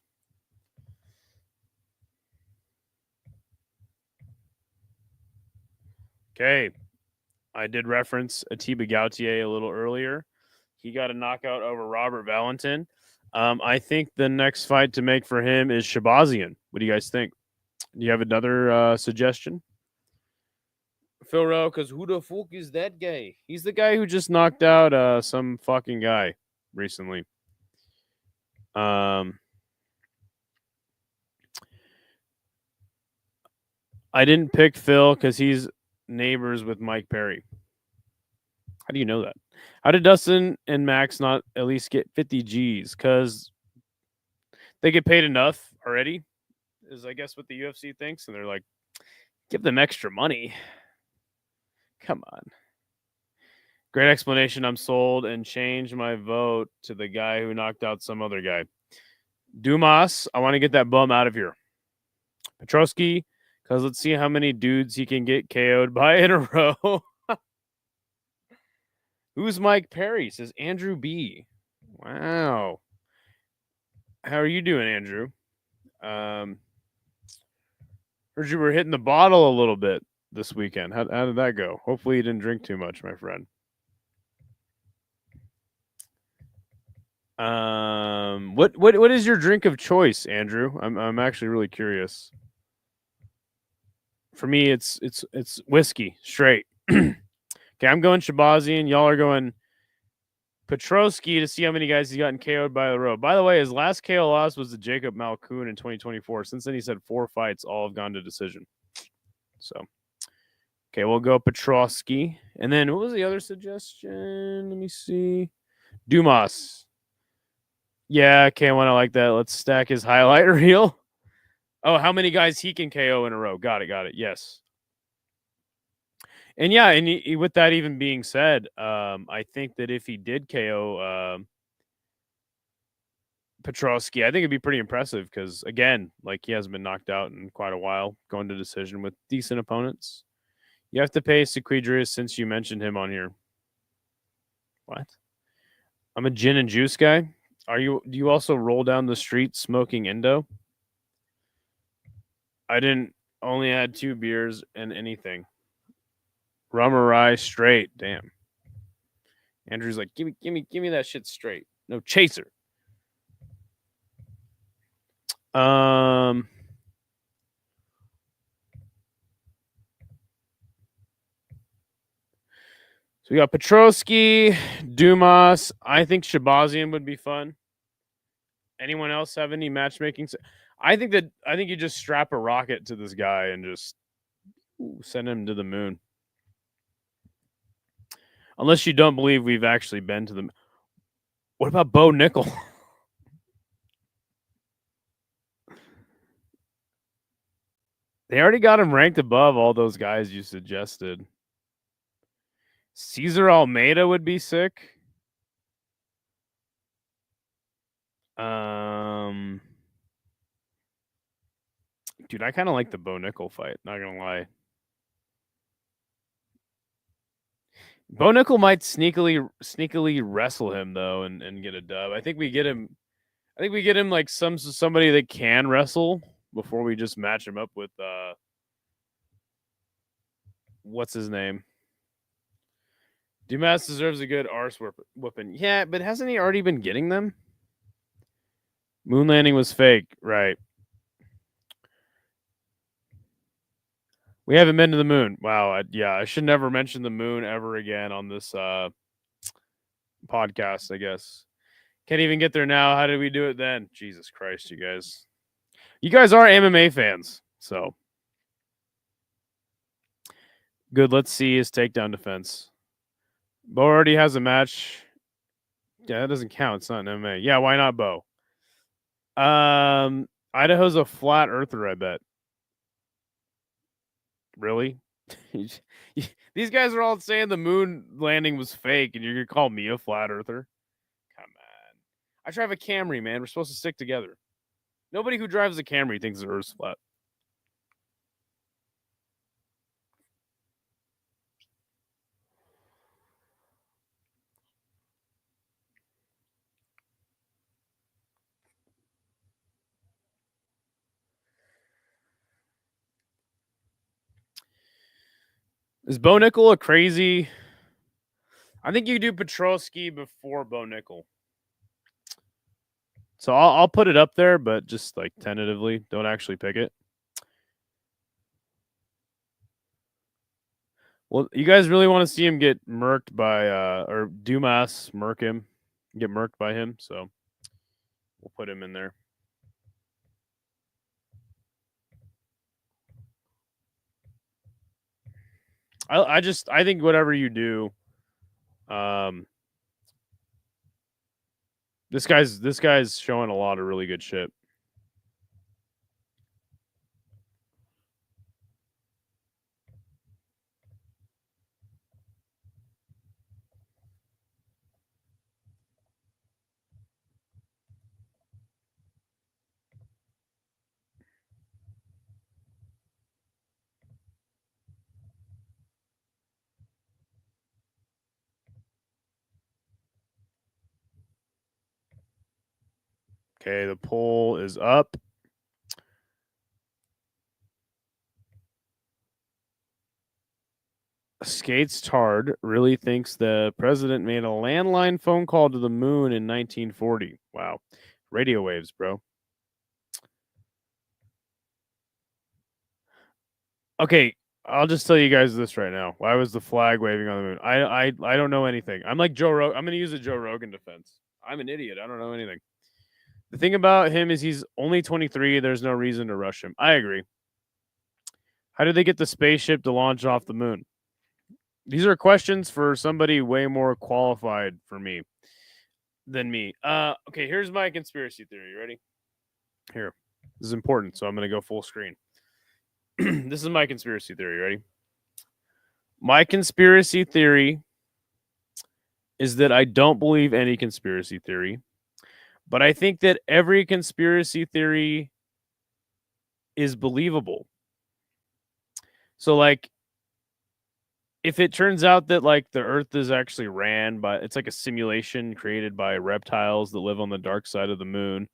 Okay. I did reference Atiba Gautier a little earlier. He got a knockout over Robert Valentin. I think the next fight to make for him is Shabazian. What do you guys think? Do you have another suggestion? Phil Rowe, because who the fuck is that guy? He's the guy who just knocked out some fucking guy recently. I didn't pick Phil because he's neighbors with Mike Perry. How do you know that? How did Dustin and Max not at least get 50 G's? Because they get paid enough already, is I guess what the UFC thinks. And they're like, give them extra money. Come on. Great explanation. I'm sold and change my vote to the guy who knocked out some other guy. Dumas, I want to get that bum out of here. Petrosky, because let's see how many dudes he can get KO'd by in a row. Who's Mike Perry? Says Andrew B. Wow. How are you doing, Andrew? Heard you were hitting the bottle a little bit this weekend. How did that go? Hopefully you didn't drink too much, my friend. What is your drink of choice, Andrew? I'm actually really curious. For me, it's whiskey straight. Okay, I'm going Shabazian. Y'all are going Petrosky to see how many guys he's gotten KO'd by the road. By the way, his last KO loss was to Jacob Malkoun in 2024. Since then, he's had 4 fights. All have gone to decision. So, okay, we'll go Petrosky. And then what was the other suggestion? Let me see. Dumas. Yeah, K1, I like that. Let's stack his highlight reel. Oh, how many guys he can KO in a row? Got it. Yes. And yeah, and with that even being said, I think that if he did KO Petrosky, I think it'd be pretty impressive because again, like he hasn't been knocked out in quite a while, going to decision with decent opponents. You have to pay Sequidrius since you mentioned him on here. What? I'm a gin and juice guy. Do you also roll down the street smoking Indo? I didn't only had 2 beers and anything. Rum or rye straight. Damn. Andrew's like, give me that shit straight. No chaser. Um So we got Petrosky, Dumas. I think Shabazian would be fun. Anyone else have any matchmaking? I think you just strap a rocket to this guy and just send him to the moon. Unless you don't believe we've actually been to the. What about Bo Nickel? They already got him ranked above all those guys you suggested. Cesar Almeida would be sick. Dude, I kind of like the Bo Nickel fight. Not gonna lie. Bo Nickel might sneakily wrestle him though and get a dub. I think we get him like somebody that can wrestle before we just match him up with what's his name? Dumas deserves a good arse whooping. Yeah, but hasn't he already been getting them? Moon landing was fake, right? We haven't been to the moon. Wow, I should never mention the moon ever again on this podcast, I guess. Can't even get there now. How did we do it then? Jesus Christ, you guys. You guys are MMA fans, so good. Let's see his takedown defense. Bo already has a match. Yeah, that doesn't count. It's not an MMA. Yeah, why not Bo? Idaho's a flat earther, I bet. Really? These guys are all saying the moon landing was fake, and you're gonna call me a flat earther? Come on. I drive a Camry, man. We're supposed to stick together. Nobody who drives a Camry thinks the Earth's flat. Is Bo Nickel a crazy? I think you do Petrosky before Bo Nickel. So I'll put it up there, but just like tentatively. Don't actually pick it. Well, you guys really want to see him get murked by or Dumas murk him, get murked by him, so we'll put him in there. I think whatever you do, this guy's showing a lot of really good shit. Okay, the poll is up. Skates Tard really thinks the president made a landline phone call to the moon in 1940. Wow. Radio waves, bro. Okay, I'll just tell you guys this right now. Why was the flag waving on the moon? I don't know anything. I'm like Joe Rogan. I'm going to use a Joe Rogan defense. I'm an idiot. I don't know anything. The thing about him is he's only 23. There's no reason to rush him. I agree. How did they get the spaceship to launch off the moon? These are questions for somebody way more qualified for me than me. Okay, here's my conspiracy theory. You ready? Here. This is important, so I'm going to go full screen. This is my conspiracy theory. Ready? My conspiracy theory is that I don't believe any conspiracy theory, but I think that every conspiracy theory is believable. So, like, if it turns out that like the Earth is actually ran by, it's like a simulation created by reptiles that live on the dark side of the moon,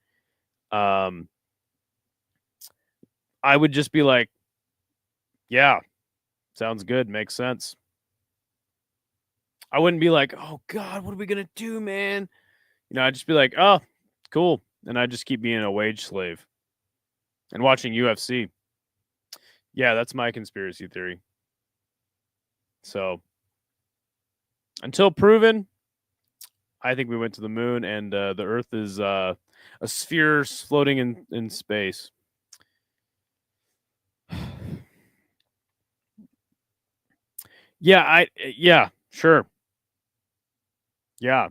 um, I would just be like, yeah, sounds good, makes sense. I wouldn't be like, oh God, what are we gonna do, man? I'd just be like, oh, cool, and I'd just keep being a wage slave and watching UFC. Yeah, that's my conspiracy theory. So until proven, I think we went to the moon and the Earth is a sphere floating in space. Yeah, sure. Yeah.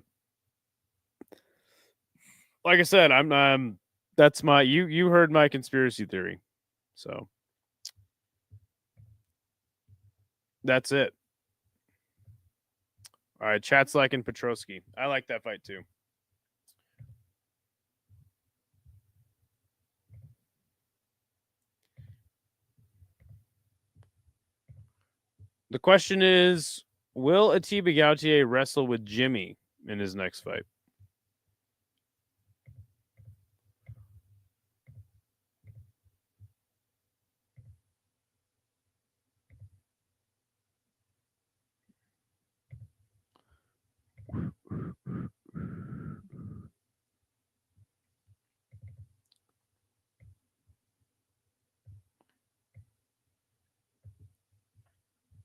Like I said, I'm that's my you heard my conspiracy theory. So that's it. All right, chat's liking Petrosky. I like that fight too. The question is, will Atiba Gautier wrestle with Jimmy in his next fight?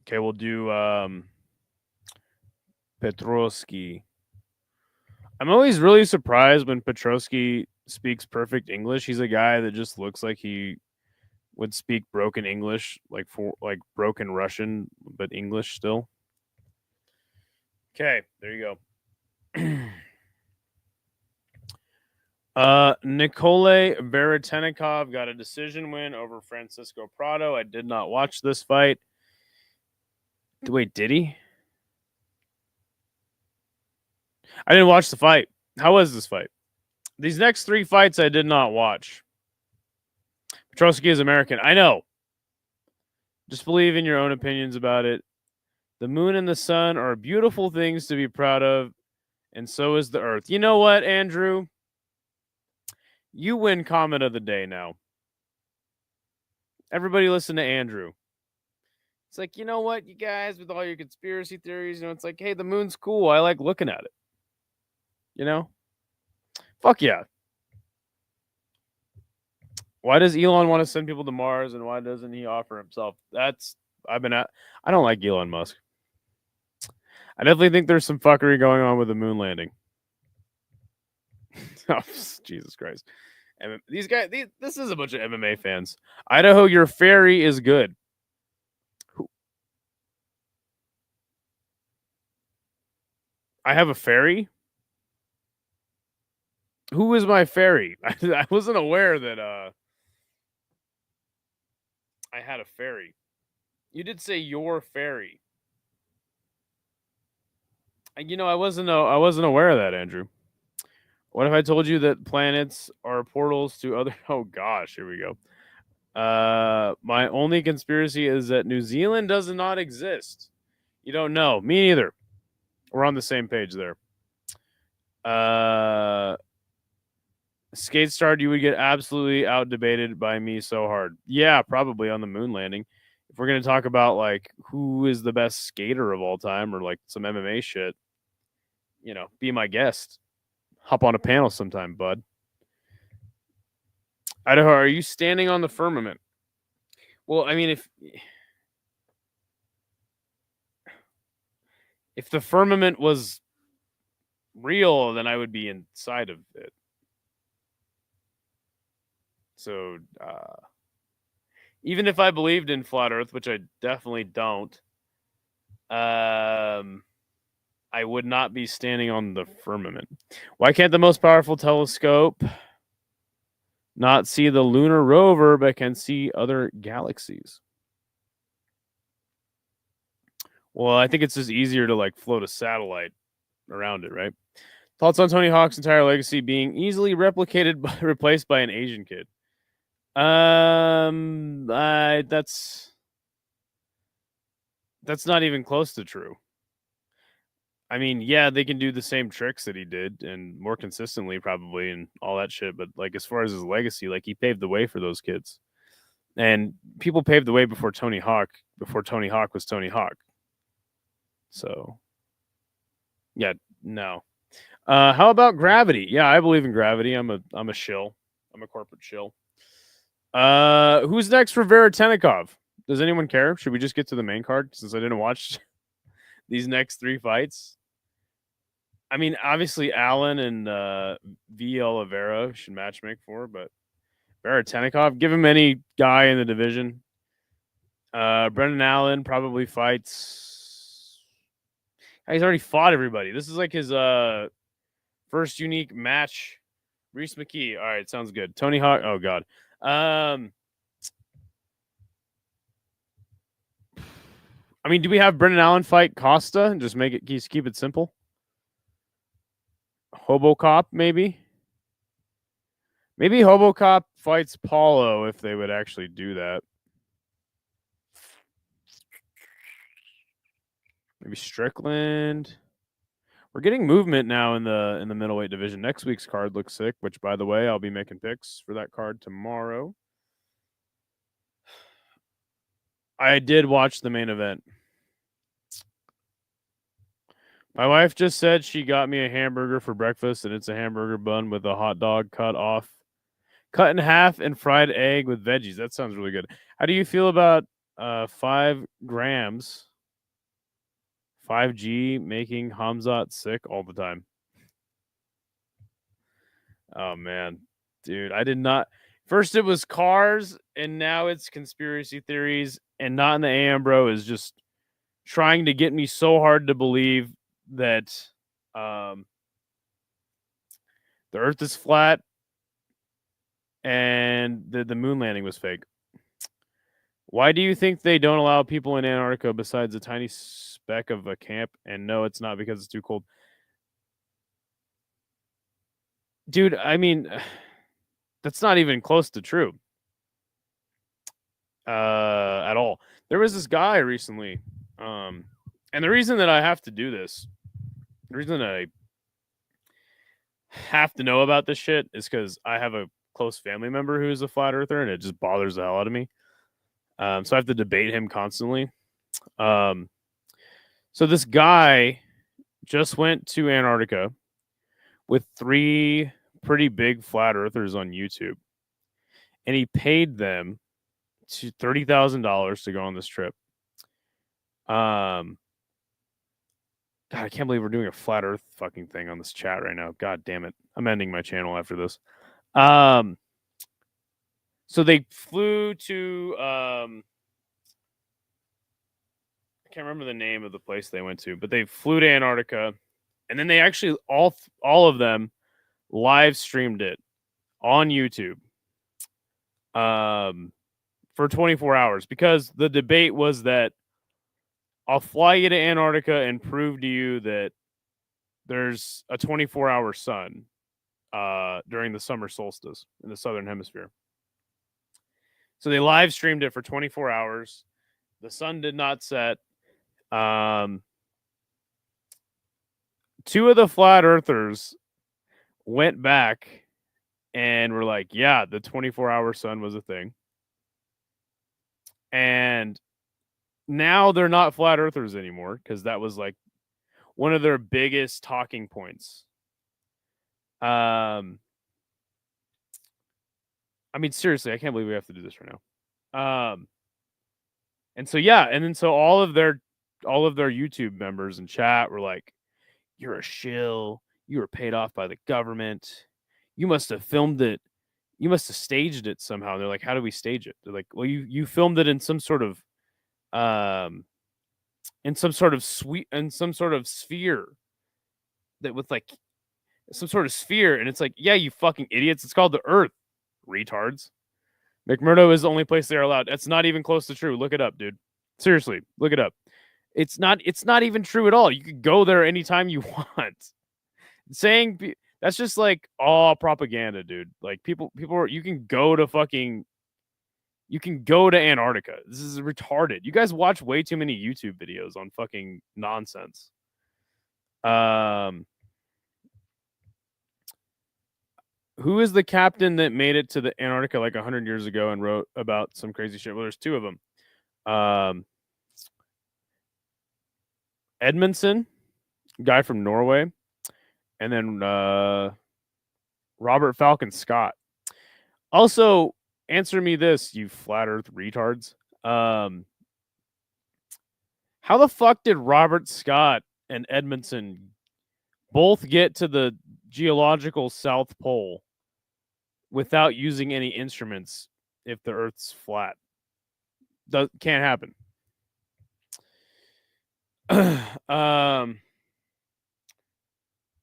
Okay, we'll do Petrosky. I'm always really surprised when Petrosky speaks perfect English. He's a guy that just looks like he would speak broken English, like broken Russian, but English still. Okay, there you go. Nikole Veretennikov got a decision win over Francisco Prado. I did not watch this fight. Wait, did he? I didn't watch the fight. How was this fight? These next 3 fights I did not watch. Petrosky is American. I know. Just believe in your own opinions about it. The moon and the sun are beautiful things to be proud of, and so is the earth. You know what, Andrew? You win comment of the day now. Everybody listen to Andrew. It's like, you know what, you guys, with all your conspiracy theories, it's like, hey, the moon's cool. I like looking at it. Fuck yeah. Why does Elon want to send people to Mars, and why doesn't he offer himself? I don't like Elon Musk. I definitely think there's some fuckery going on with the moon landing. Oh, Jesus Christ. These guys, this is a bunch of MMA fans. Idaho, your fairy is good. I have a fairy? Who is my fairy? I wasn't aware that I had a fairy. You did say your fairy. I wasn't aware of that, Andrew. What if I told you that planets are portals to other? Oh gosh, here we go. My only conspiracy is that New Zealand does not exist. You don't know. Me neither. We're on the same page there. Skate Star, you would get absolutely out debated by me so hard. Yeah, probably on the moon landing. If we're gonna talk about like who is the best skater of all time or like some MMA shit, be my guest. Hop on a panel sometime, bud. Idaho, are you standing on the firmament? Well, I mean, if the firmament was real, then I would be inside of it. So, even if I believed in flat Earth, which I definitely don't, I would not be standing on the firmament. Why can't the most powerful telescope not see the lunar rover, but can see other galaxies? Well, I think it's just easier to like float a satellite around it, right? Thoughts on Tony Hawk's entire legacy being easily replicated replaced by an Asian kid? That's not even close to true. I mean, yeah, they can do the same tricks that he did and more consistently probably and all that shit, but like as far as his legacy, like he paved the way for those kids. And people paved the way before Tony Hawk was Tony Hawk. So yeah, no. How about gravity? Yeah, I believe in gravity. I'm a shill. I'm a corporate shill. Who's next for Veretennikov? Does anyone care? Should we just get to the main card since I didn't watch these next 3 fights? I mean, obviously Allen and V. Oliveira should matchmake for, but Veretennikov, give him any guy in the division. Brendan Allen probably fights. He's already fought everybody. This is like his first unique match. Reese McKee. All right, sounds good. Tony Hawk. Oh God. I mean, do we have Brendan Allen fight Costa and just keep it simple? Hobocop, maybe. Maybe Hobocop fights Paulo if they would actually do that. Maybe Strickland. We're getting movement now in the middleweight division. Next week's card looks sick, which by the way, I'll be making picks for that card tomorrow. I did watch the main event. My wife just said she got me a hamburger for breakfast, and it's a hamburger bun with a hot dog cut in half, and fried egg with veggies. That sounds really good. How do you feel about 5 grams, 5G making Hamzat sick all the time? Oh, man. Dude, I did not. First it was cars, and now it's conspiracy theories, and Not in the AM Bro is just trying to get me so hard to believe that the Earth is flat and the moon landing was fake. Why do you think they don't allow people in Antarctica besides a tiny speck of a camp? And no, it's not because it's too cold. Dude, I mean, that's not even close to true. At all. There was this guy recently, and the reason that I have to do this, the reason I have to know about this shit is because I have a close family member who's a flat earther, and it just bothers the hell out of me. So I have to debate him constantly. So this guy just went to Antarctica with 3 pretty big flat earthers on YouTube, and he paid them to $30,000 to go on this trip. God, I can't believe we're doing a flat earth fucking thing on this chat right now. God damn it. I'm ending my channel after this. So they flew to I can't remember the name of the place they went to, but they flew to Antarctica, and then they actually all of them live streamed it on YouTube for 24 hours, because the debate was that I'll fly you to Antarctica and prove to you that there's a 24-hour sun during the summer solstice in the southern hemisphere. So they live streamed it for 24 hours. The sun did not set. 2 of the flat earthers went back and were like, yeah, the 24-hour sun was a thing. And now they're not flat earthers anymore, because that was like one of their biggest talking points. I mean, seriously, I can't believe we have to do this right now. And so, yeah. And then, so all of their YouTube members and chat were like, you're a shill. You were paid off by the government. You must have filmed it. You must have staged it somehow. And they're like, how do we stage it? They're like, well, you filmed it in some sort of, sphere that with like some sort of sphere. And it's like, yeah, you fucking idiots. It's called the Earth, retards. McMurdo is the only place they're allowed. That's not even close to true. Look it up, dude. Seriously, look it up. It's not even true at all. You could go there anytime you want. Saying that's just like all propaganda, dude. Like people you can go to Antarctica. This is retarded. You guys watch way too many YouTube videos on fucking nonsense. Who is the captain that made it to the Antarctica like 100 years ago and wrote about some crazy shit? Well, there's two of them. Edmondson, guy from Norway, and then Robert Falcon Scott. Also, answer me this, you flat Earth retards. How the fuck did Robert Scott and Edmondson both get to the geological South Pole without using any instruments if the Earth's flat? Can't happen.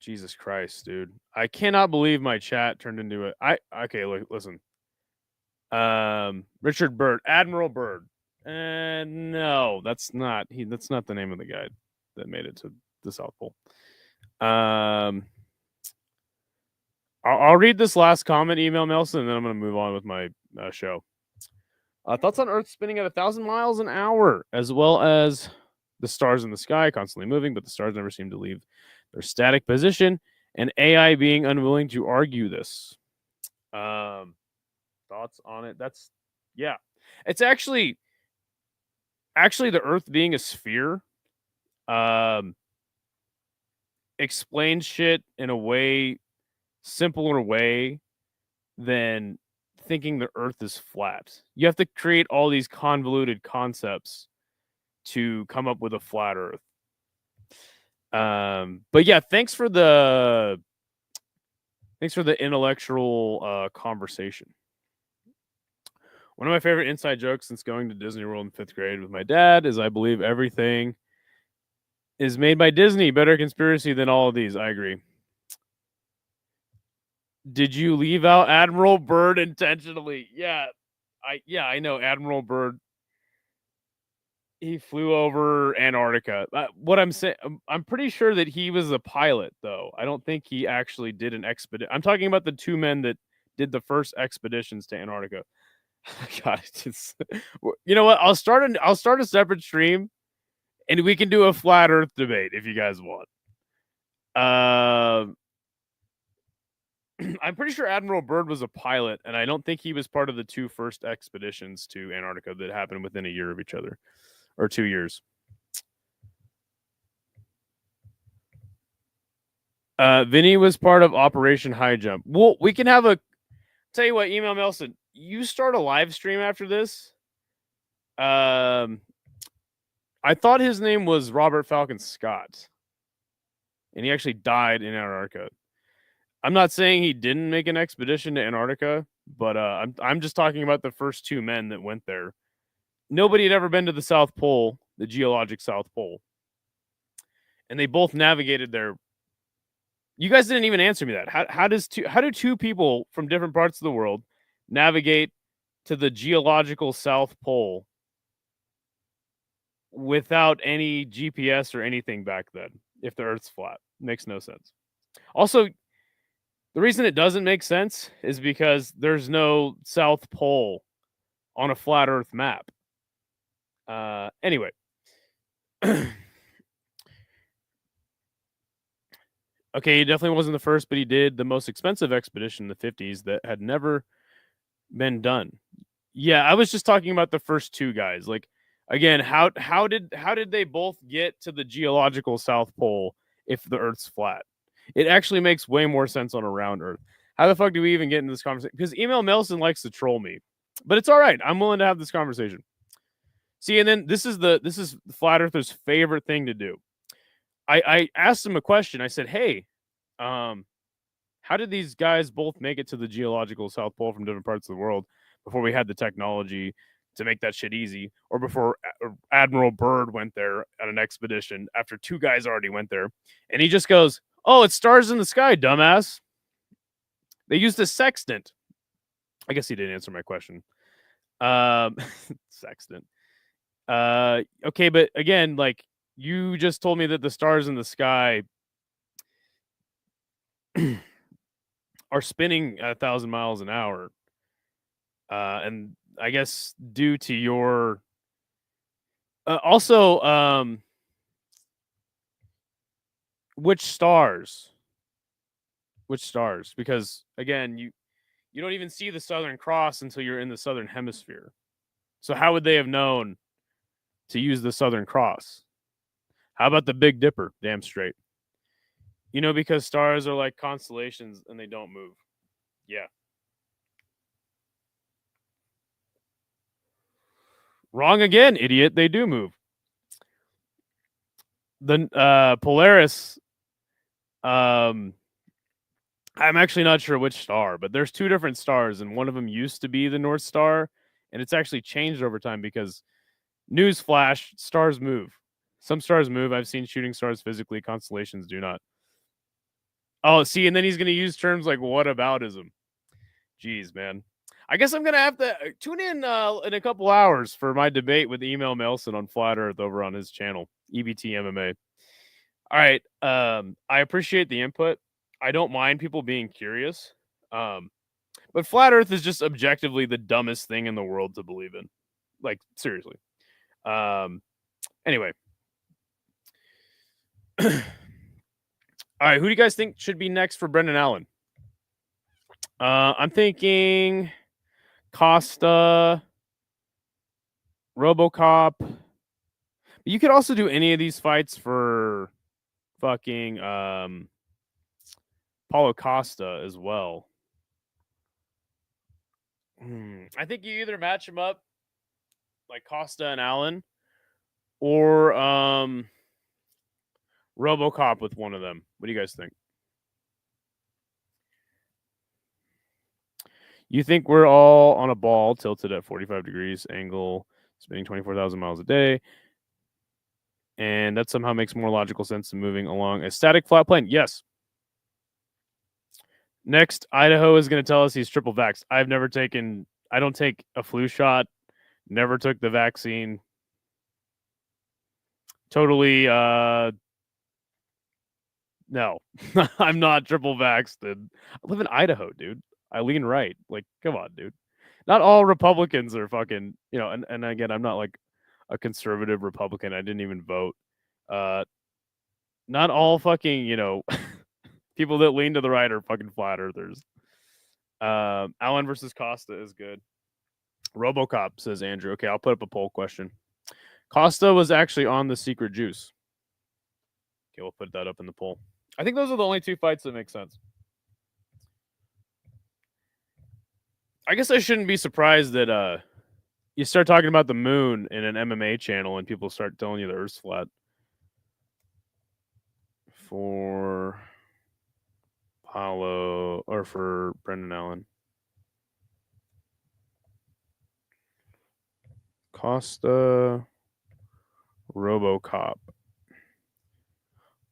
Jesus Christ, dude. I cannot believe my chat turned into it. Okay, listen. Richard Byrd, Admiral Byrd. No, that's not the name of the guy that made it to the South Pole. I'll read this last comment, email Nelson, and then I'm going to move on with my show. Thoughts on Earth spinning at 1,000 miles an hour, as well as the stars in the sky constantly moving, but the stars never seem to leave their static position, and AI being unwilling to argue this. Thoughts on it? It's actually the Earth being a sphere explains shit in a simpler way than thinking the Earth is flat. You have to create all these convoluted concepts to come up with a flat Earth. But yeah, thanks for the intellectual conversation. One of my favorite inside jokes since going to Disney World in 5th grade with my dad is I believe everything is made by Disney. Better conspiracy than all of these. I agree. Did you leave out Admiral Byrd intentionally? Yeah, I know Admiral Byrd. He flew over Antarctica. What I'm saying, I'm pretty sure that he was a pilot, though. I don't think he actually did an expedition. I'm talking about the two men that did the first expeditions to Antarctica. God, you know what? I'll start a separate stream, and we can do a flat Earth debate if you guys want. I'm pretty sure Admiral Byrd was a pilot, and I don't think he was part of the two first expeditions to Antarctica that happened within a year of each other, or 2 years. Vinny was part of Operation High Jump. Well, we can have tell you what, email Nelson. You start a live stream after this. I thought his name was Robert Falcon Scott, and he actually died in Antarctica. I'm not saying he didn't make an expedition to Antarctica, but I'm just talking about the first two men that went there. Nobody had ever been to the South Pole, the geologic South Pole, and they both navigated there. You guys didn't even answer me that. How do two people from different parts of the world navigate to the geological South Pole without any GPS or anything back then? If the Earth's flat, makes no sense. Also, the reason it doesn't make sense is because there's no South Pole on a flat Earth map. Anyway. Okay, he definitely wasn't the first, but he did the most expensive expedition in the 50s that had never been done. Yeah, I was just talking about the first two guys. Like, again, how did they both get to the geological South Pole if the Earth's flat? It actually makes way more sense on a round Earth. How the fuck do we even get into this conversation? Because Email Nelson likes to troll me, but it's all right. I'm willing to have this conversation. See, and then this is Flat Earther's favorite thing to do. I asked him a question. I said, "Hey, how did these guys both make it to the geological South Pole from different parts of the world before we had the technology to make that shit easy, or before Admiral Byrd went there on an expedition after two guys already went there?" And he just goes, "Oh, it's stars in the sky, dumbass. They used a sextant." I guess he didn't answer my question. Sextant. Okay, but again, like, You just told me that the stars in the sky are spinning at 1,000 miles an hour. And I guess due to your also which stars? Which stars? Because again, you don't even see the Southern Cross until you're in the Southern Hemisphere. So how would they have known to use the Southern Cross? How about the Big Dipper? Damn straight. You know, because stars are like constellations and they don't move. Yeah. Wrong again, idiot. They do move. The Polaris, I'm actually not sure which star, but there's two different stars, and one of them used to be the North Star, and it's actually changed over time because newsflash, stars move. Some stars move. I've seen shooting stars physically. Constellations do not. Oh, see, and then he's going to use terms like whataboutism. Jeez, man. I guess I'm going to have to tune in a couple hours for my debate with Email Melson on Flat Earth over on his channel, EBT MMA. All right. I appreciate the input. I don't mind people being curious. But Flat Earth is just objectively the dumbest thing in the world to believe in. Like, seriously. Anyway. All right, who do you guys think should be next for Brendan Allen? I'm thinking Costa, RoboCop. You could also do any of these fights for fucking Paulo Costa as well. I think you either match him up like Costa and Allen, or RoboCop with one of them. What do you guys think? You think we're all on a ball tilted at 45 degrees angle, spinning 24,000 miles a day, and that somehow makes more logical sense than moving along a static flat plane? Yes. Next, Idaho is going to tell us he's triple vaxxed. I don't take a flu shot, never took the vaccine. Totally, no, I'm not triple vaxxed. I live in Idaho, dude. I lean right. Like, come on, dude. Not all Republicans are fucking, and again, I'm not like a conservative Republican. I didn't even vote. Not all fucking, people that lean to the right are fucking flat earthers. Allen versus Costa is good. RoboCop, says Andrew. Okay, I'll put up a poll question. Costa was actually on the Secret Juice. Okay, we'll put that up in the poll. I think those are the only two fights that make sense. I guess I shouldn't be surprised that you start talking about the moon in an MMA channel and people start telling you the Earth's flat. For Paulo, or for Brendan Allen. Costa, RoboCop.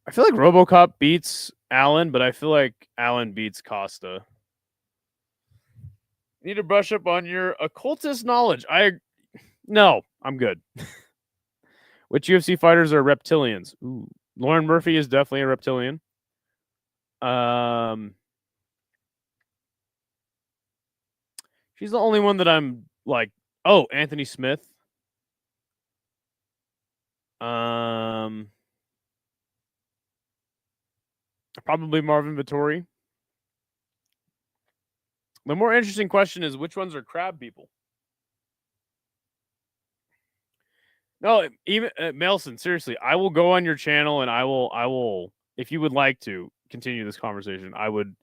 I feel like RoboCop beats Allen, but I feel like Allen beats Costa. Need to brush up on your occultist knowledge. No, I'm good. Which UFC fighters are reptilians? Ooh, Lauren Murphy is definitely a reptilian. She's the only one that I'm like, oh, Anthony Smith. Probably Marvin Vittori. The more interesting question is which ones are crab people? No, even Melson, seriously, I will go on your channel and I will, if you would like to continue this conversation, I would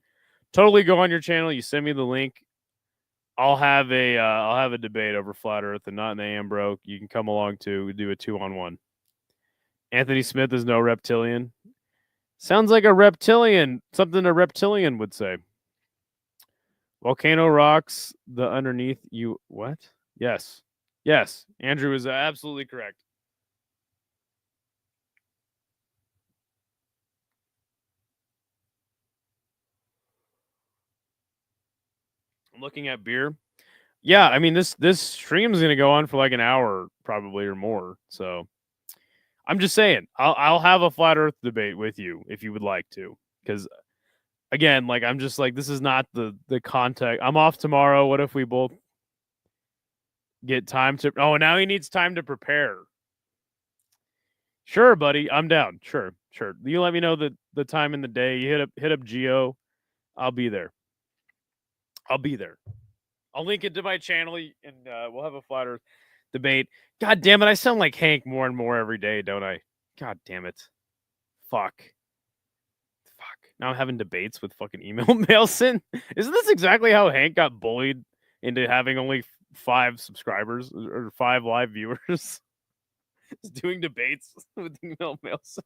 totally go on your channel. You send me the link. I'll have a debate over Flat Earth and Not an AM Bro. You can come along too. We do a 2-on-1. Anthony Smith is no reptilian. Sounds like a reptilian, something a reptilian would say. Volcano rocks the underneath you. What? Yes. Yes. Andrew is absolutely correct. I'm looking at beer. Yeah, I mean this stream is going to go on for like an hour probably or more. So I'm just saying, I'll have a flat Earth debate with you if you would like to, because again, like I'm just like this is not the context. I'm off tomorrow. What if we both get time to? Oh, now he needs time to prepare. Sure, buddy, I'm down. Sure. You let me know the time in the day. You hit up Geo. I'll be there. I'll link it to my channel, and we'll have a flat Earth debate. God damn it, I sound like Hank more and more every day, don't I? God damn it. Fuck. Now I'm having debates with fucking email Mailson. Isn't this exactly how Hank got bullied into having only 5 subscribers or 5 live viewers? Doing debates with email Mailson.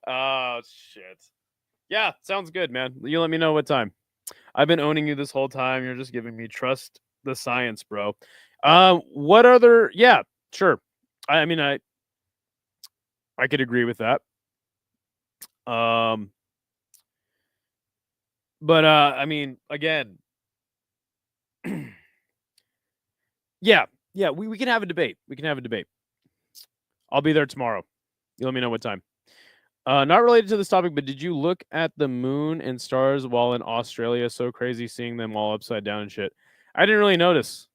Oh shit. Yeah, sounds good, man. You let me know what time. I've been owning you this whole time. You're just giving me trust the science, bro. What other? Yeah, sure. I mean, I could agree with that. But I mean, again, yeah, we can have a debate. I'll be there tomorrow. You let me know what time. Not related to this topic, but did you look at the moon and stars while in Australia? So crazy seeing them all upside down and shit. I didn't really notice.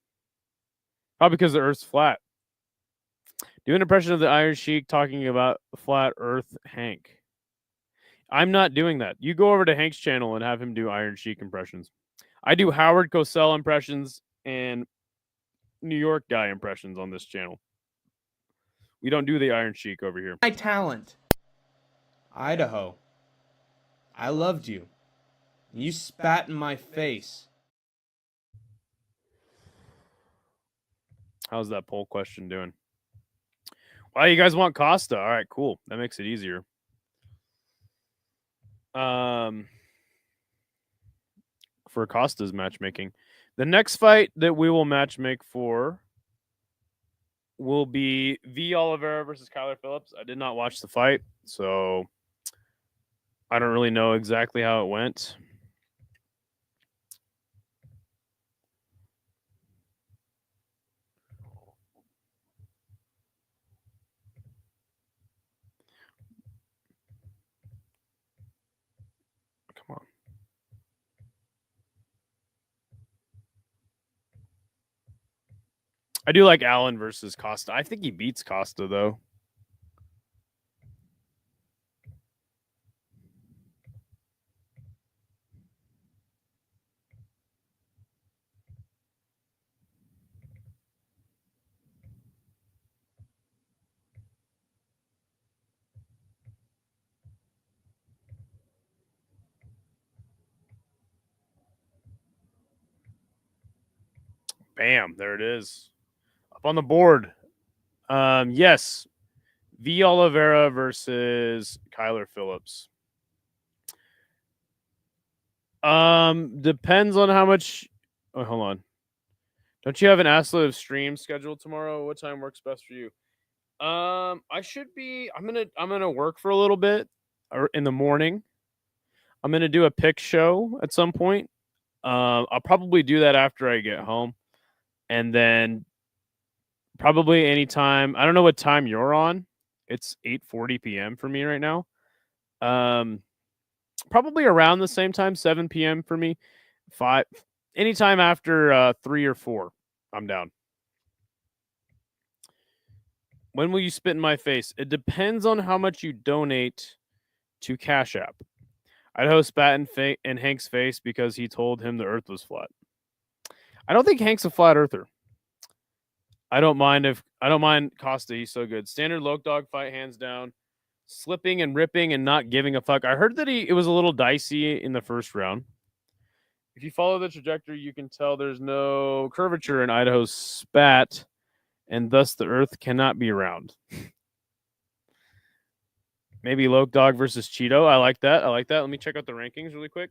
Probably because the Earth's flat. Do an impression of the Iron Sheik talking about flat Earth, Hank. I'm not doing that. You go over to Hank's channel and have him do Iron Sheik impressions. I do Howard Cosell impressions and New York guy impressions on this channel. We don't do the Iron Sheik over here. My talent. Idaho. I loved you. You spat in my face. How's that poll question doing? Why you guys want Costa? All right, cool. That makes it easier. For Costa's matchmaking. The next fight that we will matchmake for will be V. Oliveira versus Kyler Phillips. I did not watch the fight, so I don't really know exactly how it went. Come on. I do like Allen versus Costa. I think he beats Costa, though. Bam, there it is. Up on the board. Yes. V. Oliveira versus Kyler Phillips. Depends on how much. Oh, hold on. Don't you have an assload stream scheduled tomorrow? What time works best for you? I should be. I'm gonna work for a little bit, or in the morning. I'm gonna do a pick show at some point. I'll probably do that after I get home, and then probably anytime. I don't know what time you're on. It's 8:40 p.m. for me right now. Probably around the same time, 7 p.m. for me. 5 anytime after 3 or 4, I'm down. When will you spit in my face? It depends on how much you donate to Cash App. Idaho spat in Hank's face because he told him the earth was flat. I don't think Hank's a flat earther. I don't mind Costa. He's so good. Standard Loke Dog fight, hands down. Slipping and ripping and not giving a fuck. I heard that it was a little dicey in the first round. If you follow the trajectory, you can tell there's no curvature in Idaho's spat, and thus the earth cannot be round. Maybe Loke Dog versus Cheeto. I like that. Let me check out the rankings really quick.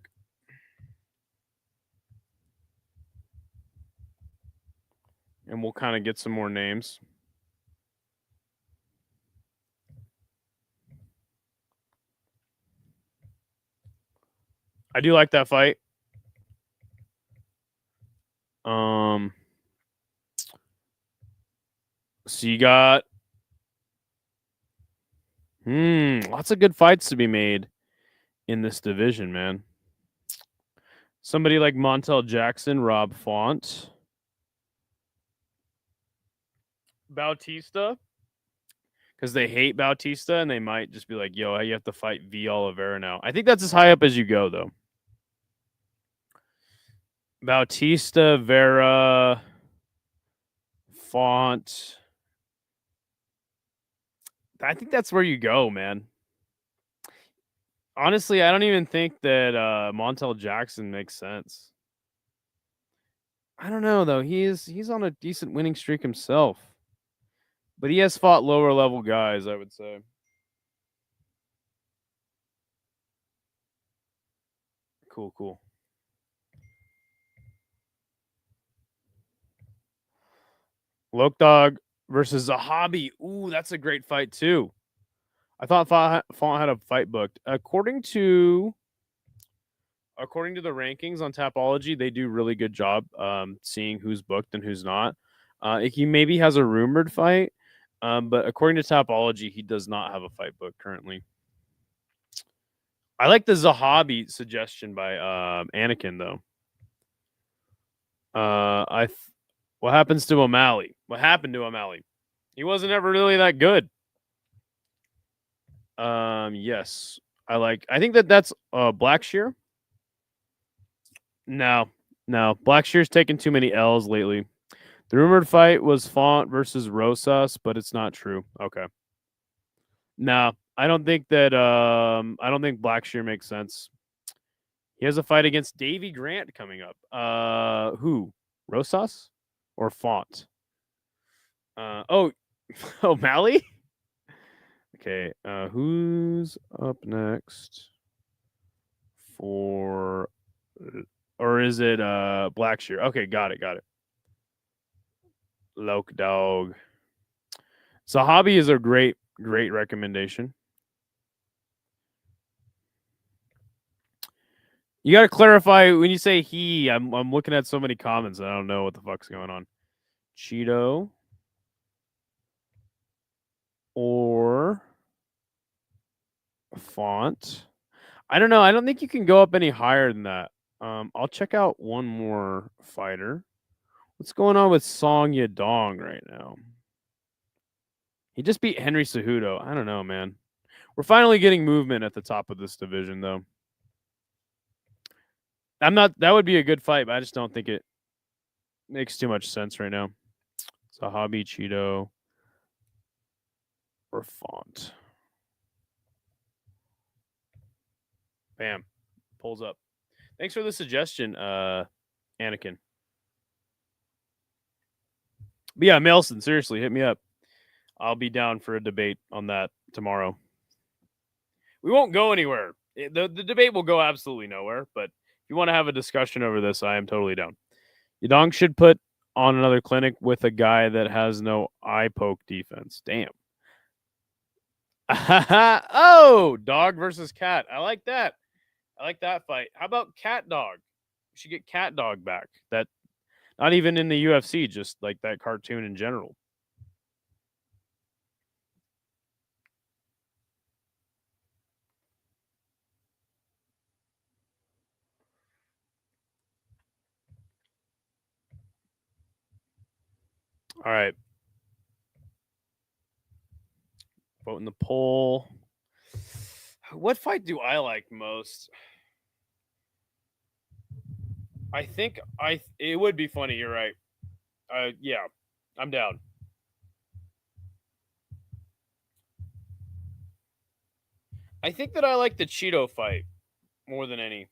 And we'll kind of get some more names. I do like that fight. So you got Lots of good fights to be made in this division, man. Somebody like Montel Jackson, Rob Font, Bautista, because they hate Bautista and they might just be like, yo, you have to fight V. Oliveira now. I think that's as high up as you go, though. Bautista, Vera, Font. I think that's where you go, man. Honestly, I don't even think that Montel Jackson makes sense. I don't know though. He's on a decent winning streak himself, but he has fought lower level guys, I would say. Cool. Lokdog versus Zahabi. Ooh, that's a great fight too. I thought Font had a fight booked. According to the rankings on Tapology, they do really good job seeing who's booked and who's not. He maybe has a rumored fight, but according to Tapology, he does not have a fight book currently. I like the Zahabi suggestion by Anakin though. What happens to O'Malley? What happened to O'Malley? He wasn't ever really that good. Yes. I think that's Blackshear. No. Blackshear's taken too many L's lately. The rumored fight was Font versus Rosas, but it's not true. Okay. No, I don't think Blackshear makes sense. He has a fight against Davy Grant coming up. Who? Rosas or Font? O'Malley? Okay, who's up next for, or is it Blackshear? Okay, got it. Loke Dog. Zahabi is a great recommendation. You got to clarify when you say he. I'm looking at so many comments. I don't know what the fuck's going on. Cheeto or Font. I don't know. I don't think you can go up any higher than that. I'll check out one more fighter. What's going on with Song Yadong right now? He just beat Henry Cejudo. I don't know, man. We're finally getting movement at the top of this division, though. That would be a good fight, but I just don't think it makes too much sense right now. Zahabi, Cheeto, or Font. Bam. Pulls up. Thanks for the suggestion, Anakin. But yeah, Melson, seriously, hit me up. I'll be down for a debate on that tomorrow. We won't go anywhere. The debate will go absolutely nowhere, but if you want to have a discussion over this, I am totally down. Yadong should put on another clinic with a guy that has no eye poke defense. Damn. Oh, dog versus cat. I like that. I like that fight. How about Cat Dog? We should get Cat Dog back. That not even in the UFC, just like that cartoon in general. All right. Vote in the poll. What fight do I like most? I think it would be funny. You're right. Yeah, I'm down. I think that I like the Cheeto fight more than any.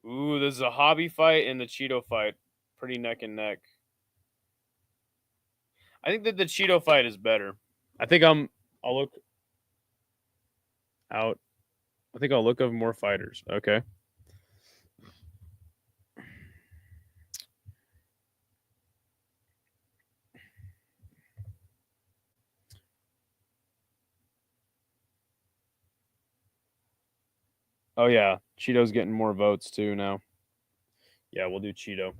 Ooh, there's a hobby fight and the Cheeto fight. Pretty neck and neck. I think that the Cheeto fight is better. I think I'll look out. I think I'll look over more fighters. Okay. Oh yeah, Cheeto's getting more votes too now. Yeah, we'll do Cheeto.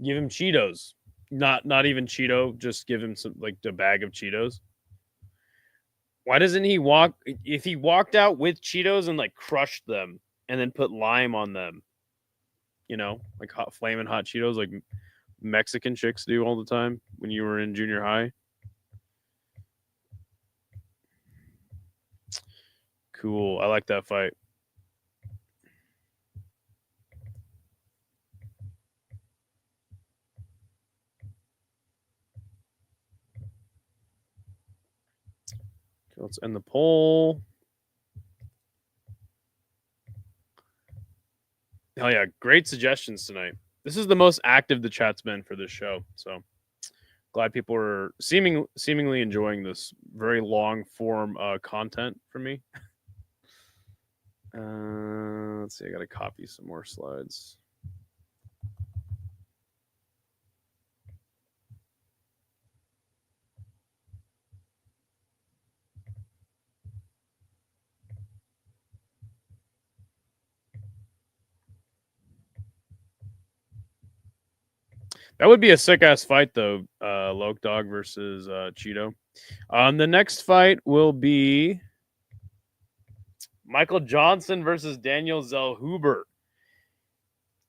Give him Cheetos. Not even Cheeto, just give him some like a bag of Cheetos. Why doesn't he walk if he walked out with Cheetos and like crushed them and then put lime on them? You know, like hot flaming hot Cheetos like Mexican chicks do all the time when you were in junior high. Cool. I like that fight. Okay, let's end the poll. Hell yeah, great suggestions tonight. This is the most active the chat's been for this show. So glad people are seemingly enjoying this very long form content for me. Let's see. I got to copy some more slides. That would be a sick ass fight though. Loke Dog versus Cheeto. The next fight will be Michael Johnson versus Daniel Zellhuber.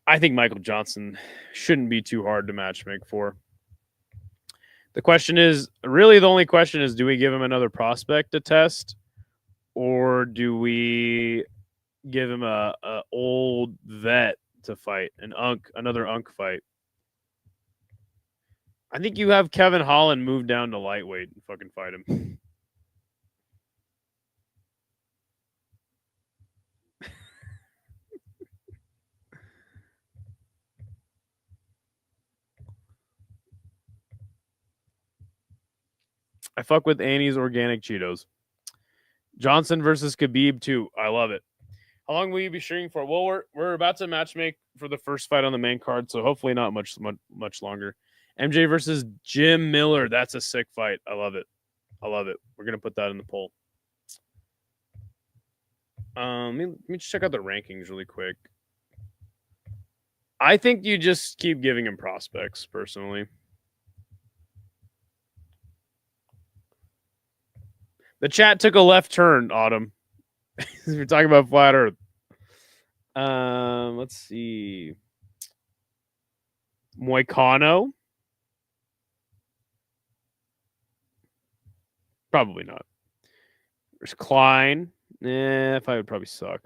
I think Michael Johnson shouldn't be too hard to matchmake for. The question is really the only question is, do we give him another prospect to test, or do we give him a old vet to fight, another Unk fight? I think you have Kevin Holland move down to lightweight and fucking fight him. I fuck with Annie's organic Cheetos. Johnson versus Khabib too. I love it. How long will you be streaming for? Well, we're about to matchmake for the first fight on the main card, so hopefully not much longer. MJ versus Jim Miller. That's a sick fight. I love it. I love it. We're gonna put that in the poll. Let me just check out the rankings really quick. I think you just keep giving him prospects, personally. The chat took a left turn, Autumn. We're talking about flat Earth. Let's see. Moicano. Probably not. There's Klein. If I would probably suck.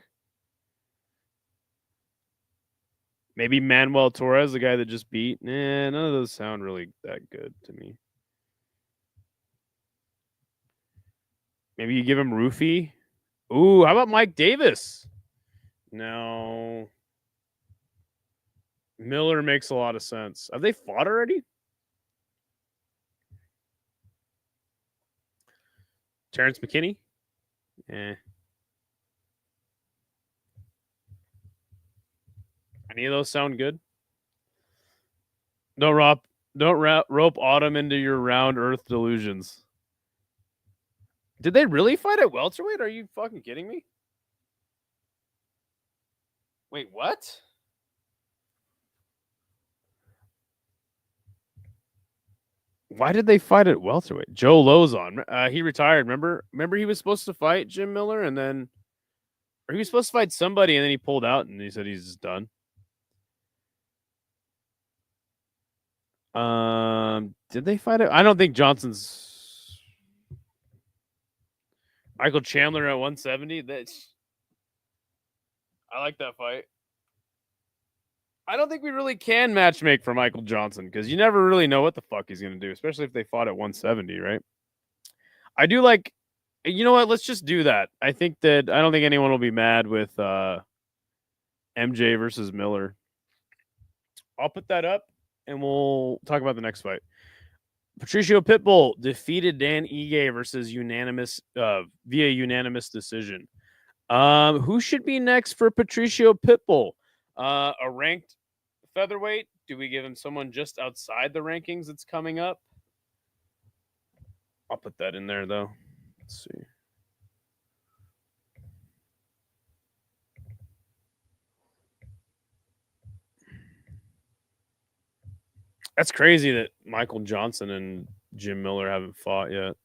Maybe Manuel Torres, the guy that just beat. None of those sound really that good to me. Maybe you give him Roofy. Ooh, how about Mike Davis? No. Miller makes a lot of sense. Have they fought already? Terrence McKinney? Eh. Any of those sound good? Don't rope Autumn into your round Earth delusions. Did they really fight at welterweight? Are you fucking kidding me? Wait, what? Why did they fight at welterweight? Joe Lozon. He retired. Remember he was supposed to fight Jim Miller and then, or he was supposed to fight somebody and then he pulled out and he said he's just done. Did they fight it? I don't think Johnson's. Michael Chandler at 170. I like that fight. I don't think we really can matchmake for Michael Johnson because you never really know what the fuck he's going to do, especially if they fought at 170, right? I do like, you know what? Let's just do that. I don't think anyone will be mad with MJ versus Miller. I'll put that up and we'll talk about the next fight. Patricio Pitbull defeated Dan Ige versus via unanimous decision. Who should be next for Patricio Pitbull? A ranked featherweight? Do we give him someone just outside the rankings that's coming up? I'll put that in there though. Let's see. That's crazy that Michael Johnson and Jim Miller haven't fought yet.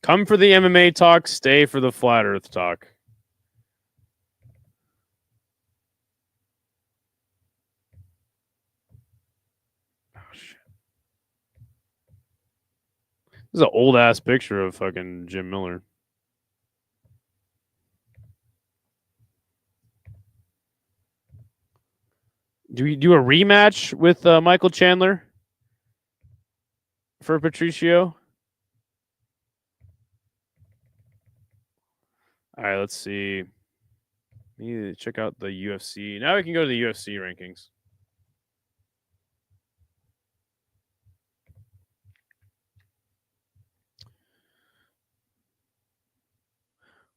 Come for the MMA talk, stay for the flat earth talk. Oh, shit. This is an old ass picture of fucking Jim Miller. Do we do a rematch with Michael Chandler for Patricio? All right, let's see. Need to check out the UFC. Now we can go to the UFC rankings.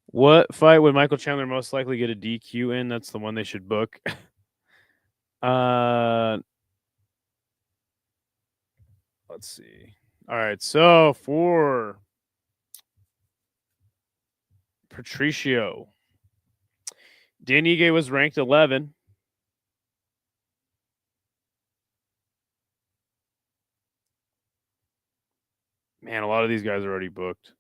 What fight would Michael Chandler most likely get a DQ in? That's the one they should book. Let's see. All right, so for Patricio, Dan Ige was ranked 11. Man, a lot of these guys are already booked.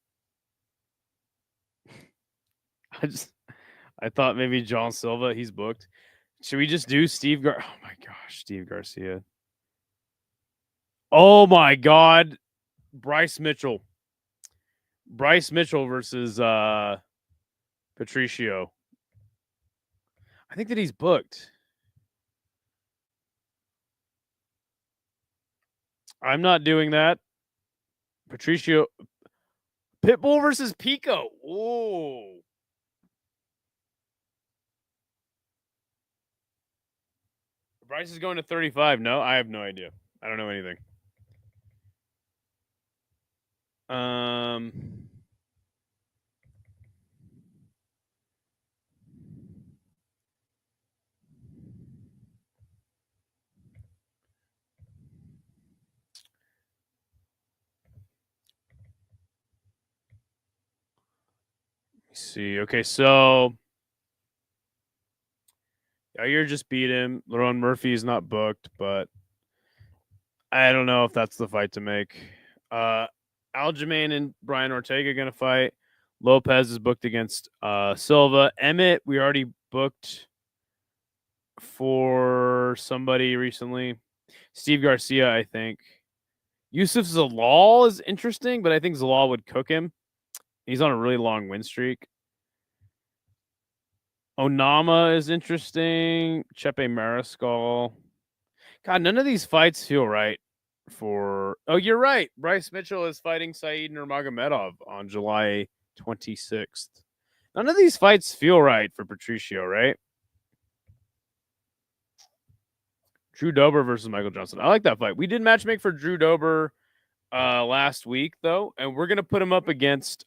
I thought maybe John Silva, he's booked. Should we just do Steve Oh my gosh, Steve Garcia. Oh my god. Bryce Mitchell. Bryce Mitchell versus Patricio. I think that he's booked. I'm not doing that. Patricio. Pitbull versus Pico. Oh. Bryce is going to 35. No, I have no idea. I don't know anything. See. Okay, so Yair just beat him. Lerone Murphy is not booked, but I don't know if that's the fight to make. Aljamain and Brian Ortega going to fight. Lopez is booked against Silva. Emmett, we already booked for somebody recently. Steve Garcia, I think. Yusuf Zalal is interesting, but I think Zalal would cook him. He's on a really long win streak. Onama is interesting. Chepe Mariscal. God, none of these fights feel right for... Oh, you're right. Bryce Mitchell is fighting Saeed Nurmagomedov on July 26th. None of these fights feel right for Patricio, right? Drew Dober versus Michael Johnson. I like that fight. We did matchmake for Drew Dober last week, though, and we're going to put him up against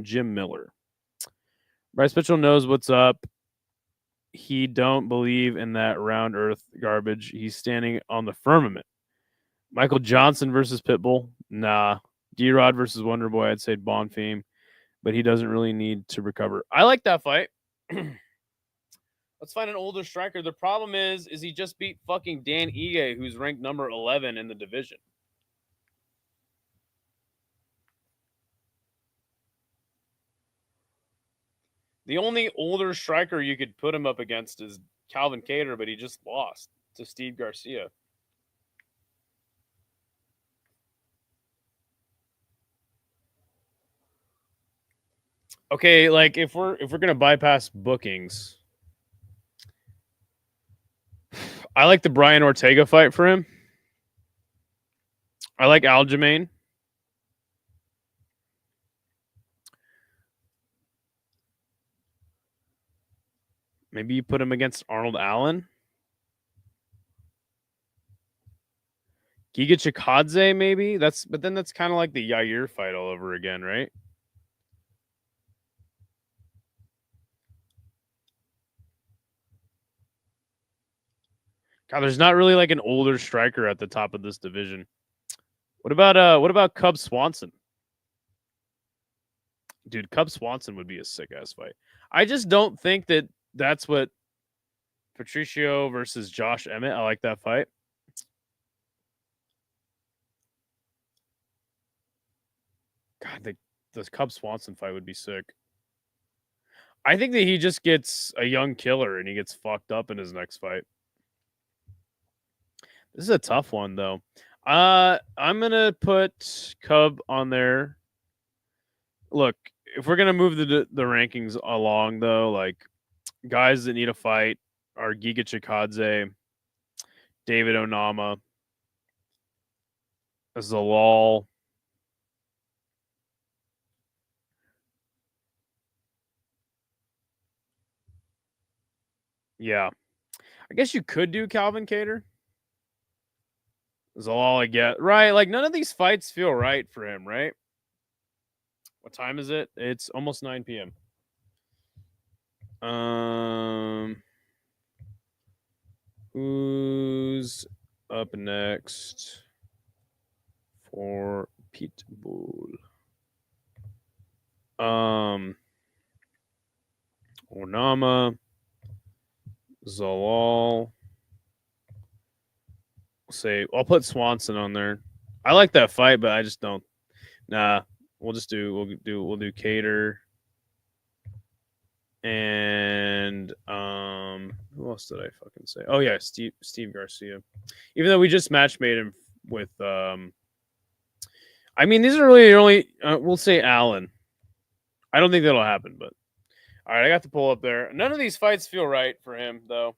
Jim Miller. Bryce Mitchell knows what's up. He don't believe in that round earth garbage. He's standing on the firmament. Michael Johnson versus Pitbull. Nah. D-Rod versus Wonder Boy. I'd say Bonfim, but he doesn't really need to recover. I like that fight. Let's find an older striker. The problem is he just beat fucking Dan Ige, who's ranked number 11 in the division. The only older striker you could put him up against is Calvin Kattar, but he just lost to Steve Garcia. Okay, like if we're gonna bypass bookings, I like the Brian Ortega fight for him. I like Aljamain. Maybe you put him against Arnold Allen. Giga Chikadze, maybe? But then that's kind of like the Yair fight all over again, right? God, there's not really like an older striker at the top of this division. What about Cub Swanson? Dude, Cub Swanson would be a sick ass fight. I just don't think that that's what Patricio versus Josh Emmett. I like that fight. God, the Cub Swanson fight would be sick. I think that he just gets a young killer and he gets fucked up in his next fight. This is a tough one though. I'm gonna put Cub on there. Look, if we're gonna move the rankings along though, like guys that need a fight are Giga Chikadze, David Onama, Zalal. Yeah. I guess you could do Calvin Cater. Is all I get. Right. Like none of these fights feel right for him, right? What time is it? It's almost 9 p.m. Who's up next for Pitbull? Onama, Zalal. Say I'll put Swanson on there. I like that fight, but I just don't. Nah, we'll do Cater. And who else did I fucking say? Oh yeah, Steve Garcia. Even though we just match made him with I mean these are really only we'll say Allen. I don't think that'll happen, but all right, I got the pull up there. None of these fights feel right for him though.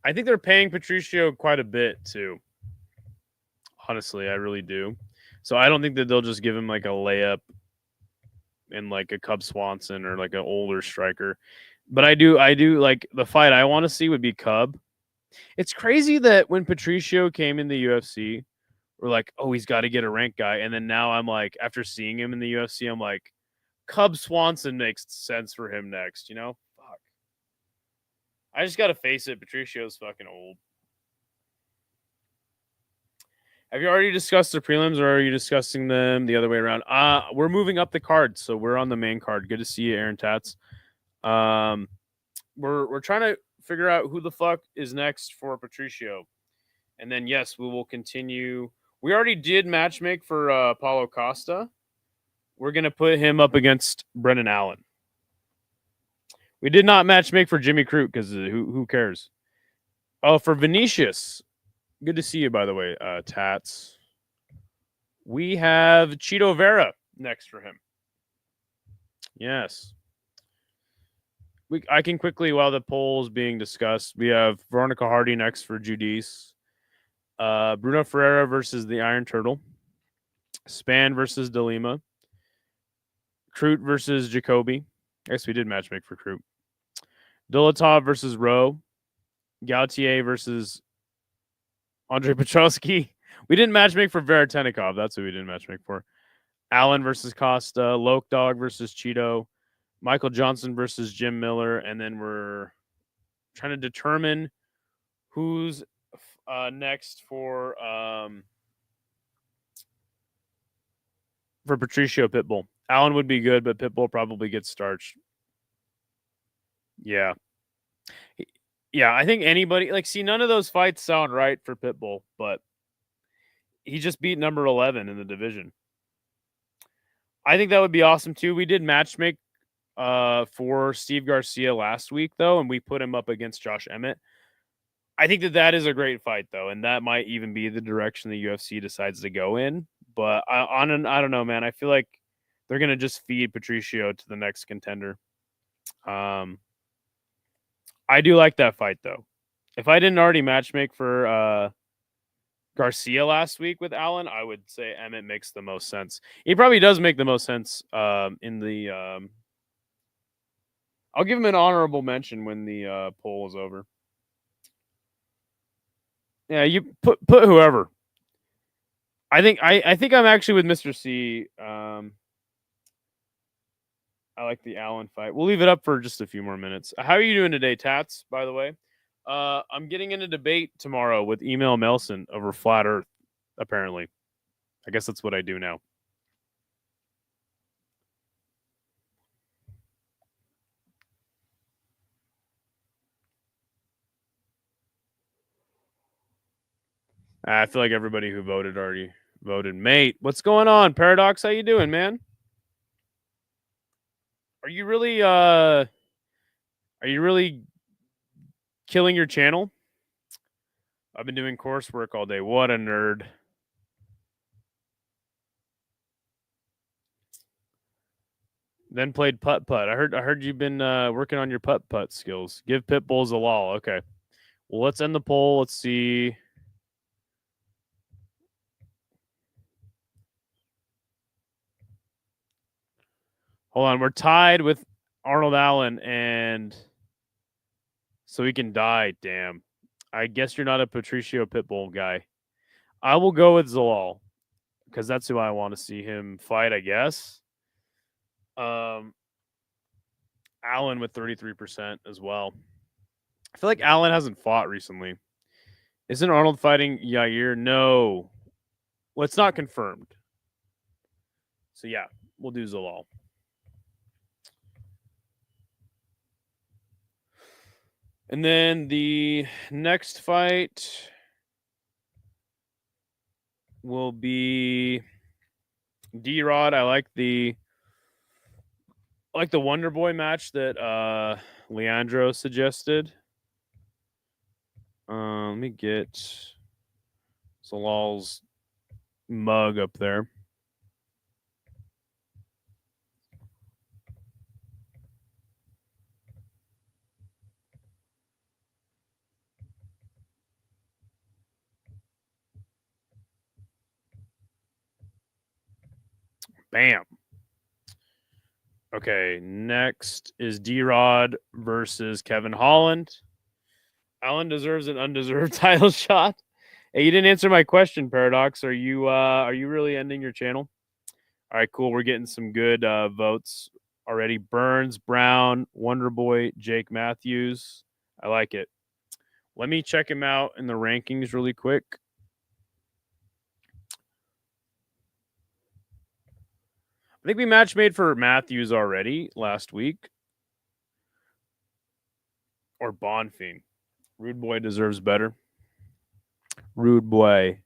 I think they're paying Patricio quite a bit too. Honestly, I really do. So I don't think that they'll just give him like a layup in like a Cub Swanson or like an older striker. But I do like the fight I want to see would be Cub. It's crazy that when Patricio came in the UFC, we're like, oh, he's got to get a ranked guy. And then now I'm like, after seeing him in the UFC, I'm like, Cub Swanson makes sense for him next, you know? Fuck. I just got to face it. Patricio's fucking old. Have you already discussed the prelims or are you discussing them the other way around? We're moving up the card, so we're on the main card. Good to see you, Aaron Tats. We're trying to figure out who the fuck is next for Patricio. And then yes, we will continue. We already did matchmake for Paulo Costa. We're gonna put him up against Brendan Allen. We did not matchmake for Jimmy Crute because who cares? Oh, for Vinicius. Good to see you, by the way, Tats. We have Cheeto Vera next for him. Yes. I can quickly, while the poll is being discussed, we have Veronica Hardy next for Judice. Bruno Ferreira versus the Iron Turtle. Span versus Delima. Crute versus Jacoby. I guess we did matchmake for Crute. Dolotov versus Rowe. Gautier versus Andre Petrosky. We didn't matchmake for Veretenikov. That's who we didn't matchmake for. Allen versus Costa. Loke Dog versus Cheeto. Michael Johnson versus Jim Miller. And then we're trying to determine who's next for Patricio Pitbull. Allen would be good, but Pitbull probably gets starched. Yeah. Yeah, I think anybody none of those fights sound right for Pitbull, but he just beat number 11 in the division. I think that would be awesome too. We did matchmake for Steve Garcia last week though, and we put him up against Josh Emmett. I think that is a great fight though, and that might even be the direction the UFC decides to go in. But I don't know, man. I feel like they're gonna just feed Patricio to the next contender. I do like that fight though. If I didn't already matchmake for Garcia last week with Allen, I would say Emmett makes the most sense. He probably does make the most sense in the I'll give him an honorable mention when the poll is over. Yeah, you put whoever. I think I'm actually with Mr. C. I like the Allen fight. We'll leave it up for just a few more minutes. How are you doing today, Tats? By the way, I'm getting in a debate tomorrow with Email Melson over Flat Earth. Apparently, I guess that's what I do now. I feel like everybody who voted already voted. Mate, what's going on? Paradox, how you doing, man? Are you really killing your channel? I've been doing coursework all day. What a nerd. Then played putt putt. I heard you've been working on your putt putt skills. Give pit bulls a lol. Okay. Well, let's end the poll. Let's see. Hold on. We're tied with Arnold Allen, and so he can die. Damn. I guess you're not a Patricio Pitbull guy. I will go with Zalal because that's who I want to see him fight, I guess. Allen with 33% as well. I feel like Allen hasn't fought recently. Isn't Arnold fighting Yair? No. Well, it's not confirmed. So, yeah, we'll do Zalal. And then the next fight will be D-Rod. I like the Wonder Boy match that Leandro suggested. Let me get Zalal's mug up there. Bam. Okay, next is D-Rod versus Kevin Holland. Allen deserves an undeserved title shot. Hey, you didn't answer my question, Paradox. Are you really ending your channel? All right, cool. We're getting some good votes already. Burns, Brown, Wonder Boy, Jake Matthews. I like it. Let me check him out in the rankings really quick. I think we match made for Matthews already last week. Or Bonfim. Rude Boy deserves better. Rude Boy.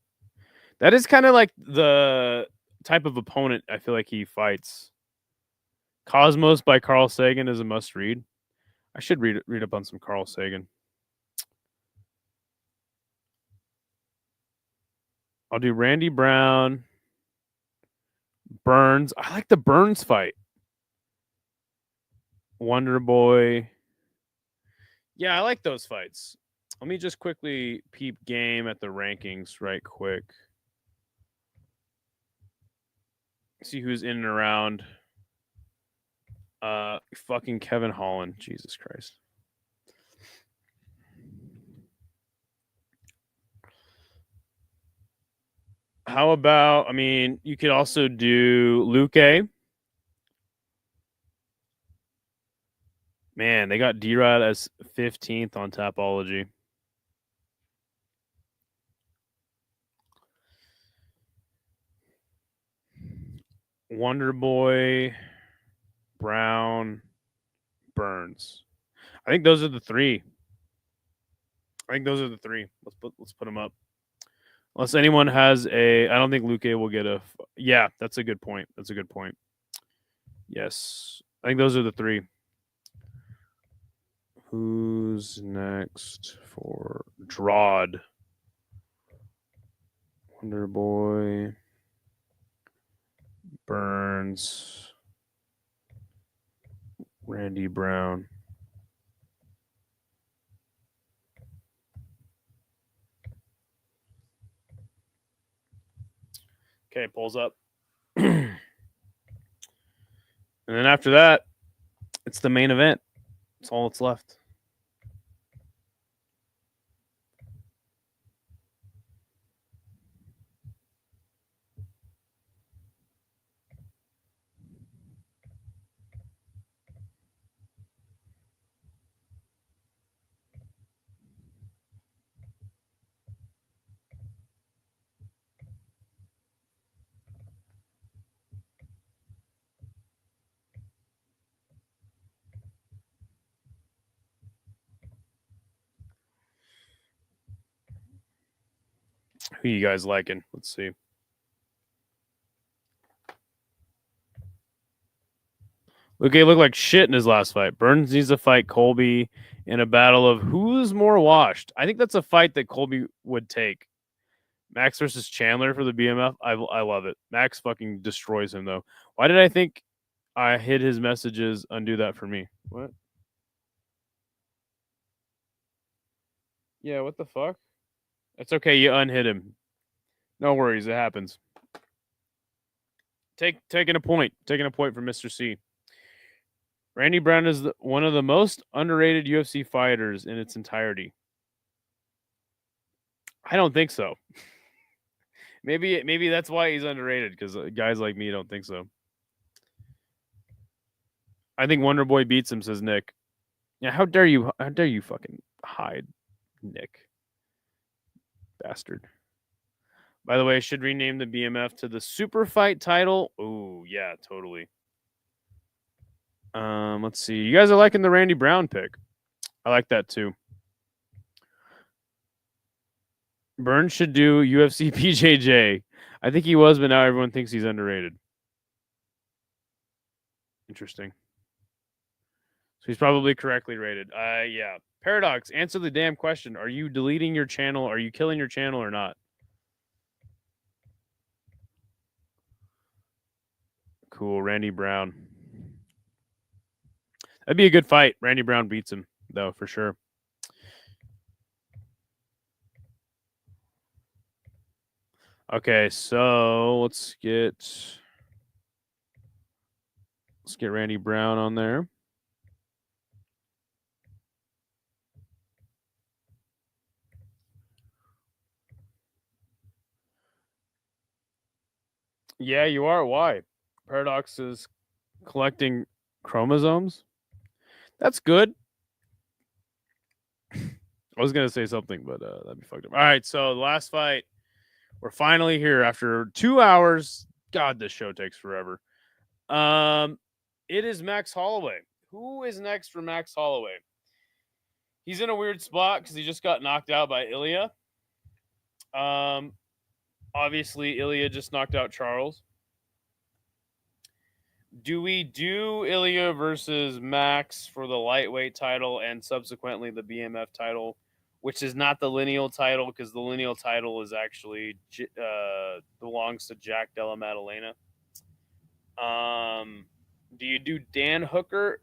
That is kind of like the type of opponent I feel like he fights. Cosmos by Carl Sagan is a must read. I should read up on some Carl Sagan. I'll do Randy Brown. Burns. I like the Burns fight. Wonder Boy. Yeah, I like those fights. Let me just quickly peep game at the rankings right quick. See who's in and around. Fucking Kevin Holland. Jesus Christ. How about, I mean, you could also do Luque. Man, they got D-Rod as 15th on Tapology. Wonder Boy, Brown, Burns. I think those are the three. Let's put them up. Unless anyone has I don't think Luque will get a. Yeah, that's a good point. Yes, I think those are the three. Who's next for Drod? Wonder Boy, Burns, Randy Brown. Okay, pulls up. And then after that, it's the main event. That's all that's left. Who you guys liking? Let's see. Luque looked like shit in his last fight. Burns needs to fight Colby in a battle of who's more washed. I think that's a fight that Colby would take. Max versus Chandler for the BMF. I love it. Max fucking destroys him though. Why did I think I hid his messages? Undo that for me. What? Yeah, what the fuck? It's okay. You unhid him. No worries. It happens. Taking a point. Taking a point from Mr. C. Randy Brown is one of the most underrated UFC fighters in its entirety. I don't think so. Maybe that's why he's underrated, because guys like me don't think so. I think Wonder Boy beats him, says Nick. Yeah, how dare you fucking hide, Nick. Bastard. By the way, I should rename the BMF to the Super Fight title. Oh, yeah, totally. Let's see. You guys are liking the Randy Brown pick. I like that too. Burns should do UFC PJJ. I think he was, but now everyone thinks he's underrated. Interesting. So he's probably correctly rated. Yeah. Paradox, answer the damn question. Are you deleting your channel? Are you killing your channel or not? Cool. Randy Brown. That'd be a good fight. Randy Brown beats him, though, for sure. Okay, so let's get Randy Brown on there. Yeah, you are. Why? Paradox is collecting chromosomes. That's good. I was gonna say something, but that'd be fucked up. All right, so the last fight. We're finally here after 2 hours. God, this show takes forever. It is Max Holloway. Who is next for Max Holloway? He's in a weird spot because he just got knocked out by Ilya. Obviously, Ilya just knocked out Charles. Do we do Ilya versus Max for the lightweight title and subsequently the BMF title, which is not the lineal title because the lineal title is actually belongs to Jack Della Maddalena? Do you do Dan Hooker?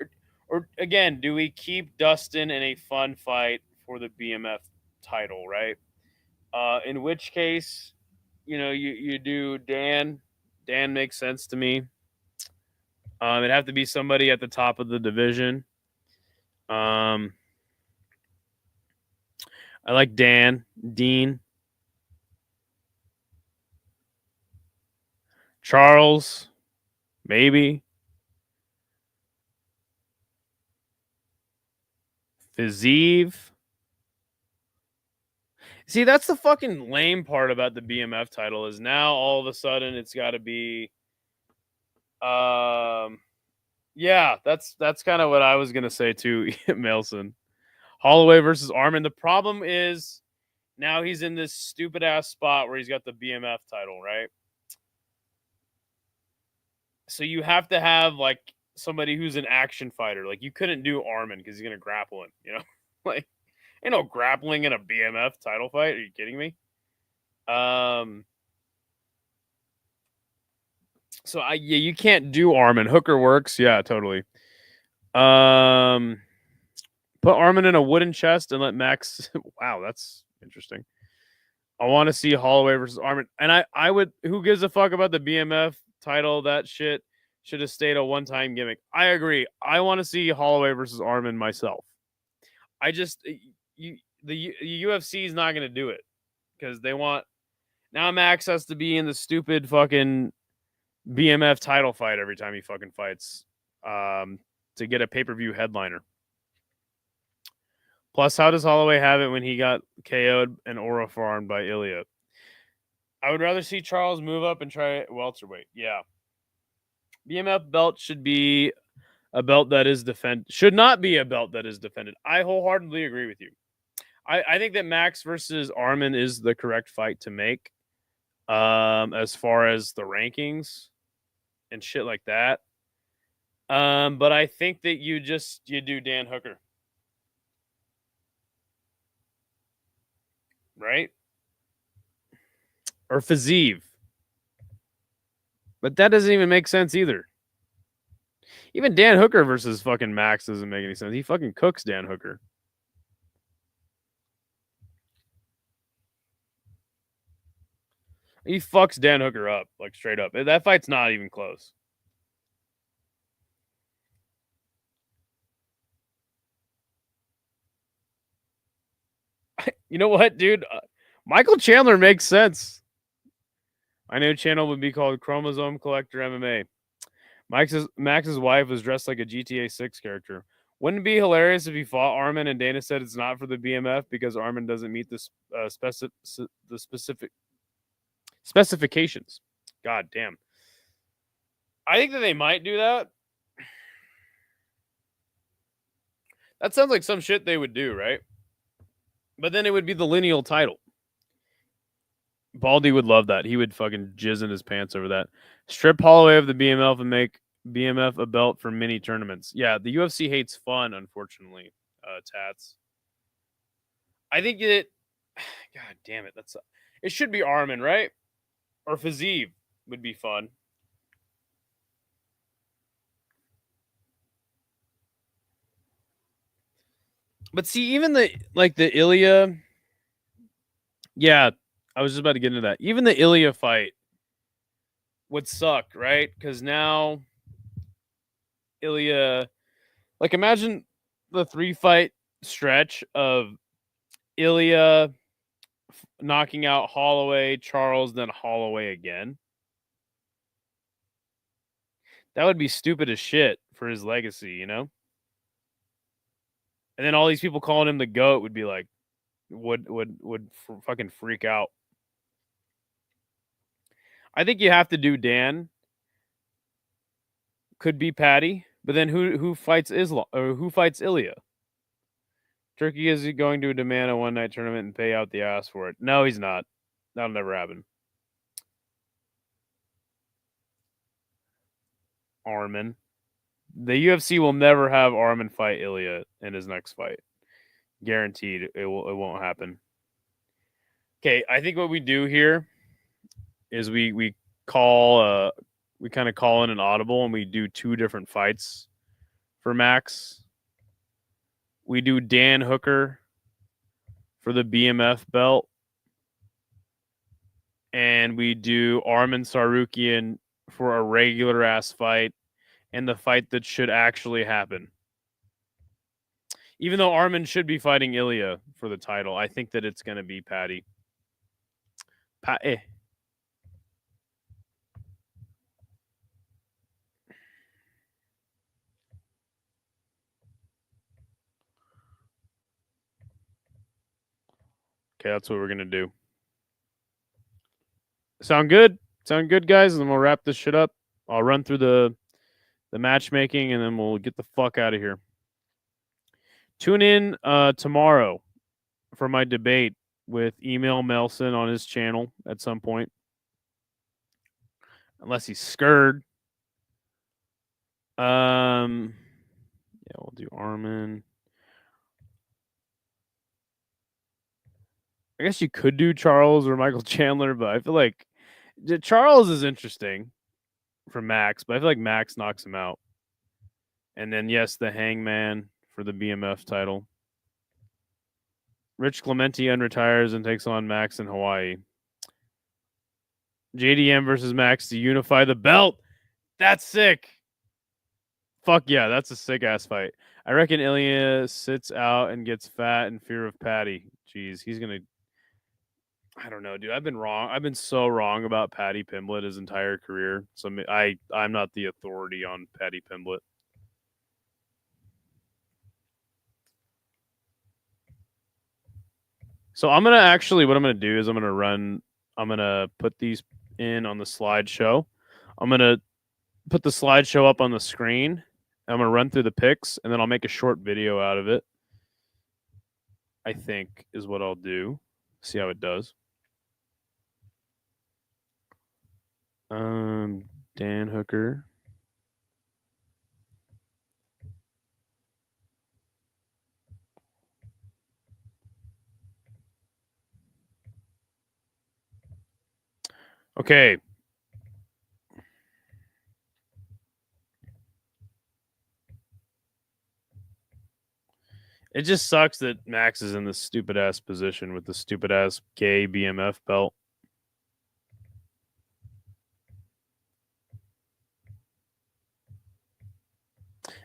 Or again, do we keep Dustin in a fun fight for the BMF title, right? In which case, you do Dan. Dan makes sense to me. It'd have to be somebody at the top of the division. I like Dean. Charles, maybe. Fiziev. See, that's the fucking lame part about the BMF title is now all of a sudden it's got to be yeah, that's kind of what I was going to say too, Melson. Holloway versus Arman. The problem is now he's in this stupid ass spot where he's got the BMF title, right? So you have to have like somebody who's an action fighter. Like you couldn't do Arman because he's going to grapple him, like ain't no grappling in a BMF title fight. Are you kidding me? So you can't do Arman. Hooker works. Yeah, totally. Put Arman in a wooden chest and let Max. Wow, that's interesting. I want to see Holloway versus Arman. And I would. Who gives a fuck about the BMF title? That shit should have stayed a one-time gimmick. I agree. I want to see Holloway versus Armin myself. I just the UFC is not going to do it because they want now Max has to be in the stupid fucking BMF title fight every time he fucking fights to get a pay-per-view headliner. Plus, how does Holloway have it when he got KO'd and aura farmed by Ilya? I would rather see Charles move up and try welterweight. Yeah. BMF belt should be a belt that is should not be a belt that is defended. I wholeheartedly agree with you. I think that Max versus Armin is the correct fight to make. As far as the rankings and shit like that. But I think that you do Dan Hooker. Right? Or Fazeev. But that doesn't even make sense either. Even Dan Hooker versus fucking Max doesn't make any sense. He fucking cooks Dan Hooker. He fucks Dan Hooker up, like straight up. That fight's not even close. You know what, dude? Michael Chandler makes sense. My new channel would be called Chromosome Collector MMA. Max's wife was dressed like a GTA 6 character. Wouldn't it be hilarious if he fought Armin and Dana said it's not for the BMF because Armin doesn't meet the specific specifications? God damn. I think that they might do that. That sounds like some shit they would do, right? But then it would be the lineal title. Baldy would love that. He would fucking jizz in his pants over that. Strip Holloway of the BMF and make BMF a belt for mini tournaments. Yeah, the UFC hates fun, unfortunately, Tats. I think it... God damn it. It should be Armin, right? Or Fazeev would be fun. But see, even the Ilya... Yeah, I was just about to get into that. Even the Ilya fight would suck, right? Because now Ilya... Like, imagine the 3-fight stretch of Ilya knocking out Holloway, Charles, then Holloway again. That would be stupid as shit for his legacy, you know? And then all these people calling him the GOAT would be like, would fucking freak out. I think you have to do Dan. Could be Patty, but then who fights Islam or who fights Ilya? Turkey is going to demand a one-night tournament and pay out the ass for it. No, he's not. That'll never happen. Armin. The UFC will never have Armin fight Ilya in his next fight. Guaranteed, it won't happen. Okay, I think what we do here is we kind of call in an audible and we do 2 different fights for Max. We do Dan Hooker for the BMF belt. And we do Armin Sarukian for a regular ass fight and the fight that should actually happen. Even though Armin should be fighting Ilya for the title, I think that it's going to be Patty. Okay, that's what we're going to do. Sound good? Sound good, guys? And then we'll wrap this shit up. I'll run through the matchmaking, and then we'll get the fuck out of here. Tune in tomorrow for my debate with Email Melson on his channel at some point. Unless he's scared. Yeah, we'll do Armin. I guess you could do Charles or Michael Chandler, but I feel like Charles is interesting for Max, but I feel like Max knocks him out. And then, yes, the Hangman for the BMF title. Rich Clemente unretires and takes on Max in Hawaii. JDM versus Max to unify the belt. That's sick. Fuck yeah, that's a sick ass fight. I reckon Ilya sits out and gets fat in fear of Patty. Jeez, he's gonna. I don't know, dude. I've been wrong. I've been so wrong about Patty Pimblett his entire career. So I'm not the authority on Patty Pimblett. So I'm gonna actually what I'm gonna do is I'm gonna put these in on the slideshow. I'm gonna put the slideshow up on the screen. I'm gonna run through the picks and then I'll make a short video out of it. I think is what I'll do. See how it does. Dan Hooker. Okay. It just sucks that Max is in this stupid ass position with the stupid ass gay BMF belt.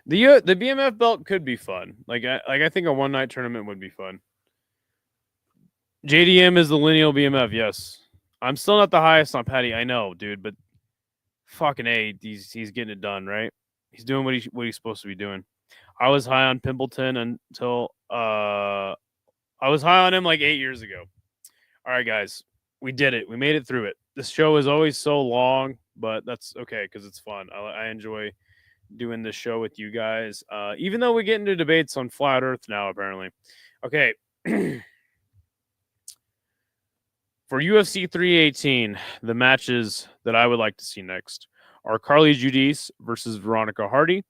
The BMF belt could be fun. I think a one night tournament would be fun. JDM is the lineal BMF. Yes, I'm still not the highest on Patty. I know, dude, but fucking a, he's getting it done, right? He's doing what he's supposed to be doing. I was high on Pimpleton until I was high on him like 8 years ago. All right, guys, we did it. We made it through it. This show is always so long, but that's okay because it's fun. I enjoy doing this show with you guys, even though we get into debates on flat Earth now. Apparently, okay. For UFC 318, the matches that I would like to see next are Carly Giudice versus Veronica Hardy.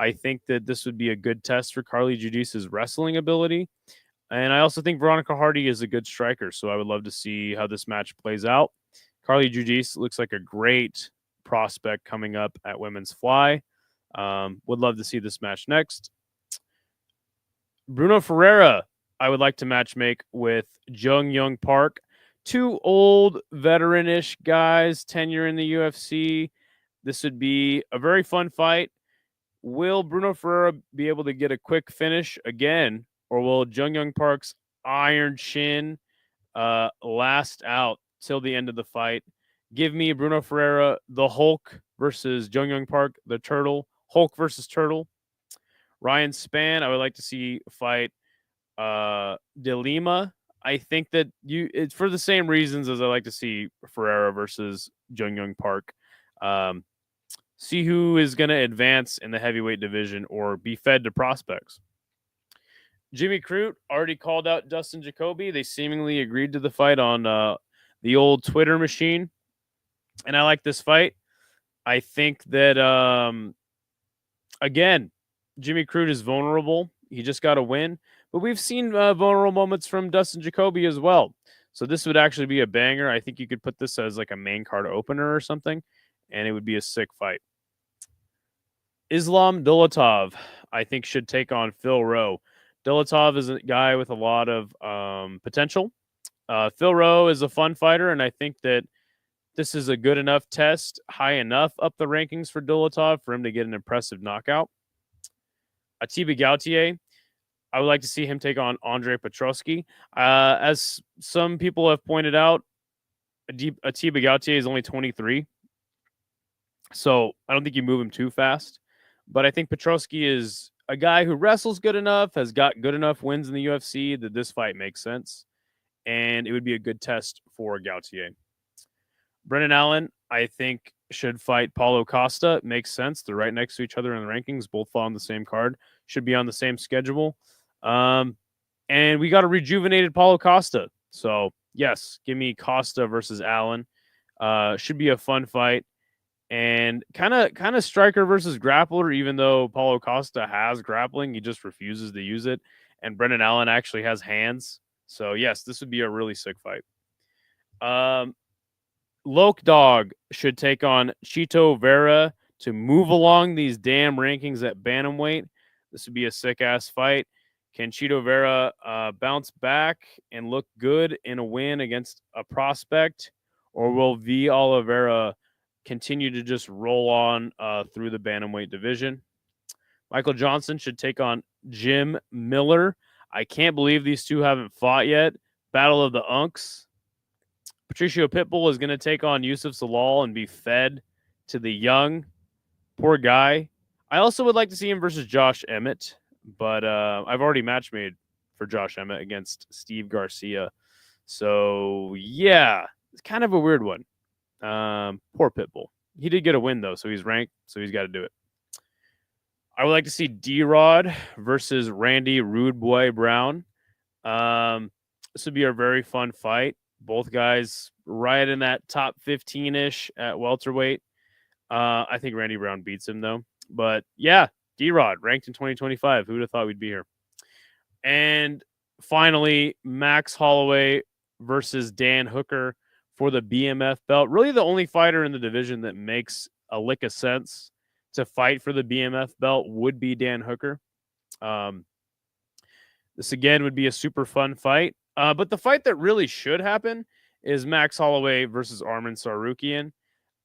I think that this would be a good test for Carly Giudice's wrestling ability. And I also think Veronica Hardy is a good striker, so I would love to see how this match plays out. Carly Giudice looks like a great prospect coming up at Women's Fly. Would love to see this match next. Bruno Ferreira, I would like to matchmake with Jung Young Park. Two old veteran-ish guys, tenure in the UFC. This would be a very fun fight. Will Bruno Ferreira be able to get a quick finish again, or will Jung Young Park's iron chin last out till the end of the fight? Give me Bruno Ferreira, the Hulk versus Jung Young Park, the Turtle. Hulk versus Turtle. Ryan Spann, I would like to see fight De Lima. I think that it's for the same reasons as I like to see Ferreira versus Jung Young Park. See who is going to advance in the heavyweight division or be fed to prospects. Jimmy Crute already called out Dustin Jacoby. They seemingly agreed to the fight on the old Twitter machine. And I like this fight. I think that, again, Jimmy Crute is vulnerable. He just got a win. But we've seen vulnerable moments from Dustin Jacoby as well. So this would actually be a banger. I think you could put this as like a main card opener or something, and it would be a sick fight. Islam Dolatov, I think, should take on Phil Rowe. Dolatov is a guy with a lot of potential. Phil Rowe is a fun fighter, and I think that this is a good enough test, high enough up the rankings for Dolatov for him to get an impressive knockout. Atiba Gautier, I would like to see him take on Andre Petroski. As some people have pointed out, Atiba Gautier is only 23. So I don't think you move him too fast. But I think Petroski is a guy who wrestles good enough, has got good enough wins in the UFC that this fight makes sense. And it would be a good test for Gautier. Brennan Allen, I think, should fight Paulo Costa. It makes sense. They're right next to each other in the rankings. Both fall on the same card. Should be on the same schedule. And we got a rejuvenated Paulo Costa. So, yes, give me Costa versus Allen. Should be a fun fight. And kind of striker versus grappler, even though Paulo Costa has grappling, he just refuses to use it. And Brendan Allen actually has hands. So, yes, this would be a really sick fight. Loke Dog should take on Chito Vera to move along these damn rankings at bantamweight. This would be a sick-ass fight. Can Chito Vera bounce back and look good in a win against a prospect? Or will V. Oliveira continue to just roll on through the bantamweight division? Michael Johnson should take on Jim Miller. I can't believe these two haven't fought yet. Battle of the Unks. Patricio Pitbull is going to take on Yusuf Salal and be fed to the young. Poor guy. I also would like to see him versus Josh Emmett, but I've already match made for Josh Emmett against Steve Garcia. So, yeah, it's kind of a weird one. Poor Pitbull. He did get a win, though, so he's ranked, so he's got to do it. I would like to see D-Rod versus Randy Rude Boy Brown. This would be a very fun fight. Both guys right in that top 15-ish at welterweight. I think Randy Brown beats him, though. But, yeah, D-Rod, ranked in 2025. Who would have thought we'd be here? And finally, Max Holloway versus Dan Hooker for the BMF belt. Really the only fighter in the division that makes a lick of sense to fight for the BMF belt would be Dan Hooker. This, again, would be a super fun fight. But the fight that really should happen is Max Holloway versus Arman Tsarukyan.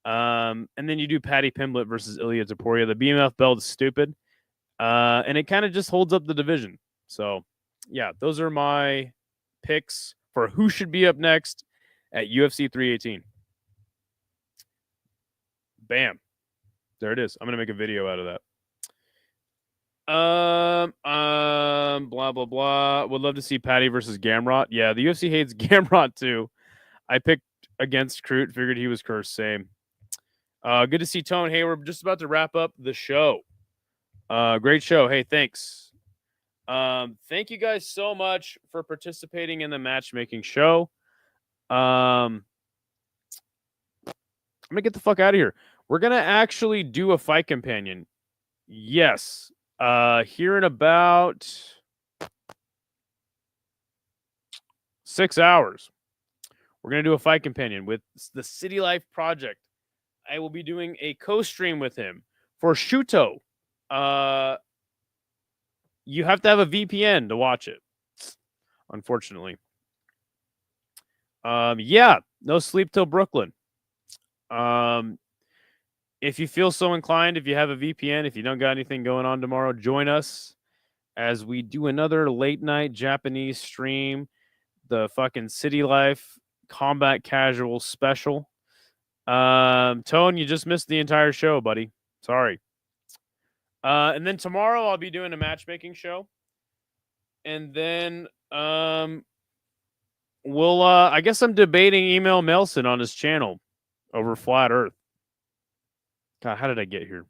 And then you do Paddy Pimblett versus Ilya Topuria. The BMF belt is stupid. And it kind of just holds up the division. So, yeah, those are my picks for who should be up next at UFC 318. Bam. There it is. I'm going to make a video out of that. Blah, blah, blah. Would love to see Paddy versus Gamrot. Yeah, the UFC hates Gamrot too. I picked against Crute. Figured he was cursed. Same. Good to see Tone. Hey, we're just about to wrap up the show. Great show. Hey, thanks. Thank you guys so much for participating in the matchmaking show. I'm going to get the fuck out of here. We're going to actually do a fight companion. Yes. Here in about 6 hours, we're going to do a fight companion with the City Life Project. I will be doing a co-stream with him for Shuto. You have to have a VPN to watch it, unfortunately. Yeah, no sleep till Brooklyn. If you feel so inclined, if you have a VPN, if you don't got anything going on tomorrow, join us as we do another late night Japanese stream, the fucking City Life Combat Casual special. Tone, you just missed the entire show, buddy. Sorry. And then tomorrow I'll be doing a matchmaking show. And then we'll I guess I'm debating Email Melson on his channel over Flat Earth. God, how did I get here?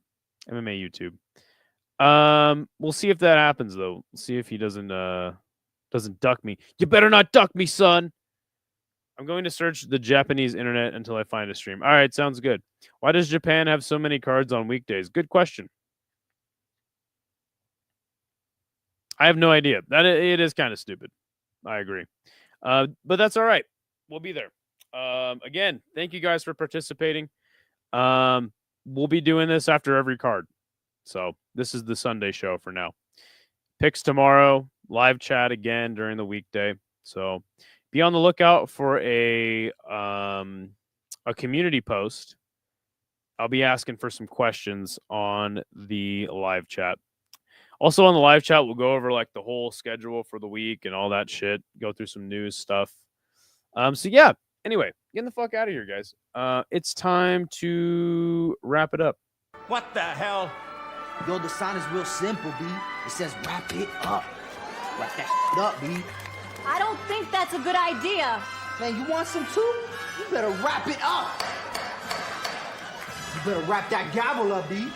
MMA YouTube. We'll see if that happens though. We'll see if he doesn't duck me. You better not duck me, son. I'm going to search the Japanese internet until I find a stream. All right, sounds good. Why does Japan have so many cards on weekdays? Good question. I have no idea. That it is kind of stupid. I agree. But that's all right. We'll be there. Again, thank you guys for participating. We'll be doing this after every card. So this is the Sunday show for now. Picks tomorrow. Live chat again during the weekday. So be on the lookout for a community post. I'll be asking for some questions on the live chat. Also on the live chat, we'll go over like the whole schedule for the week and all that shit. Go through some news stuff. So yeah. Anyway, getting the fuck out of here, guys. It's time to wrap it up. What the hell? Yo, the sign is real simple, B. It says wrap it up. Wrap that shit up, B. I don't think that's a good idea. Man, you want some too? You better wrap it up. You better wrap that gavel up, B.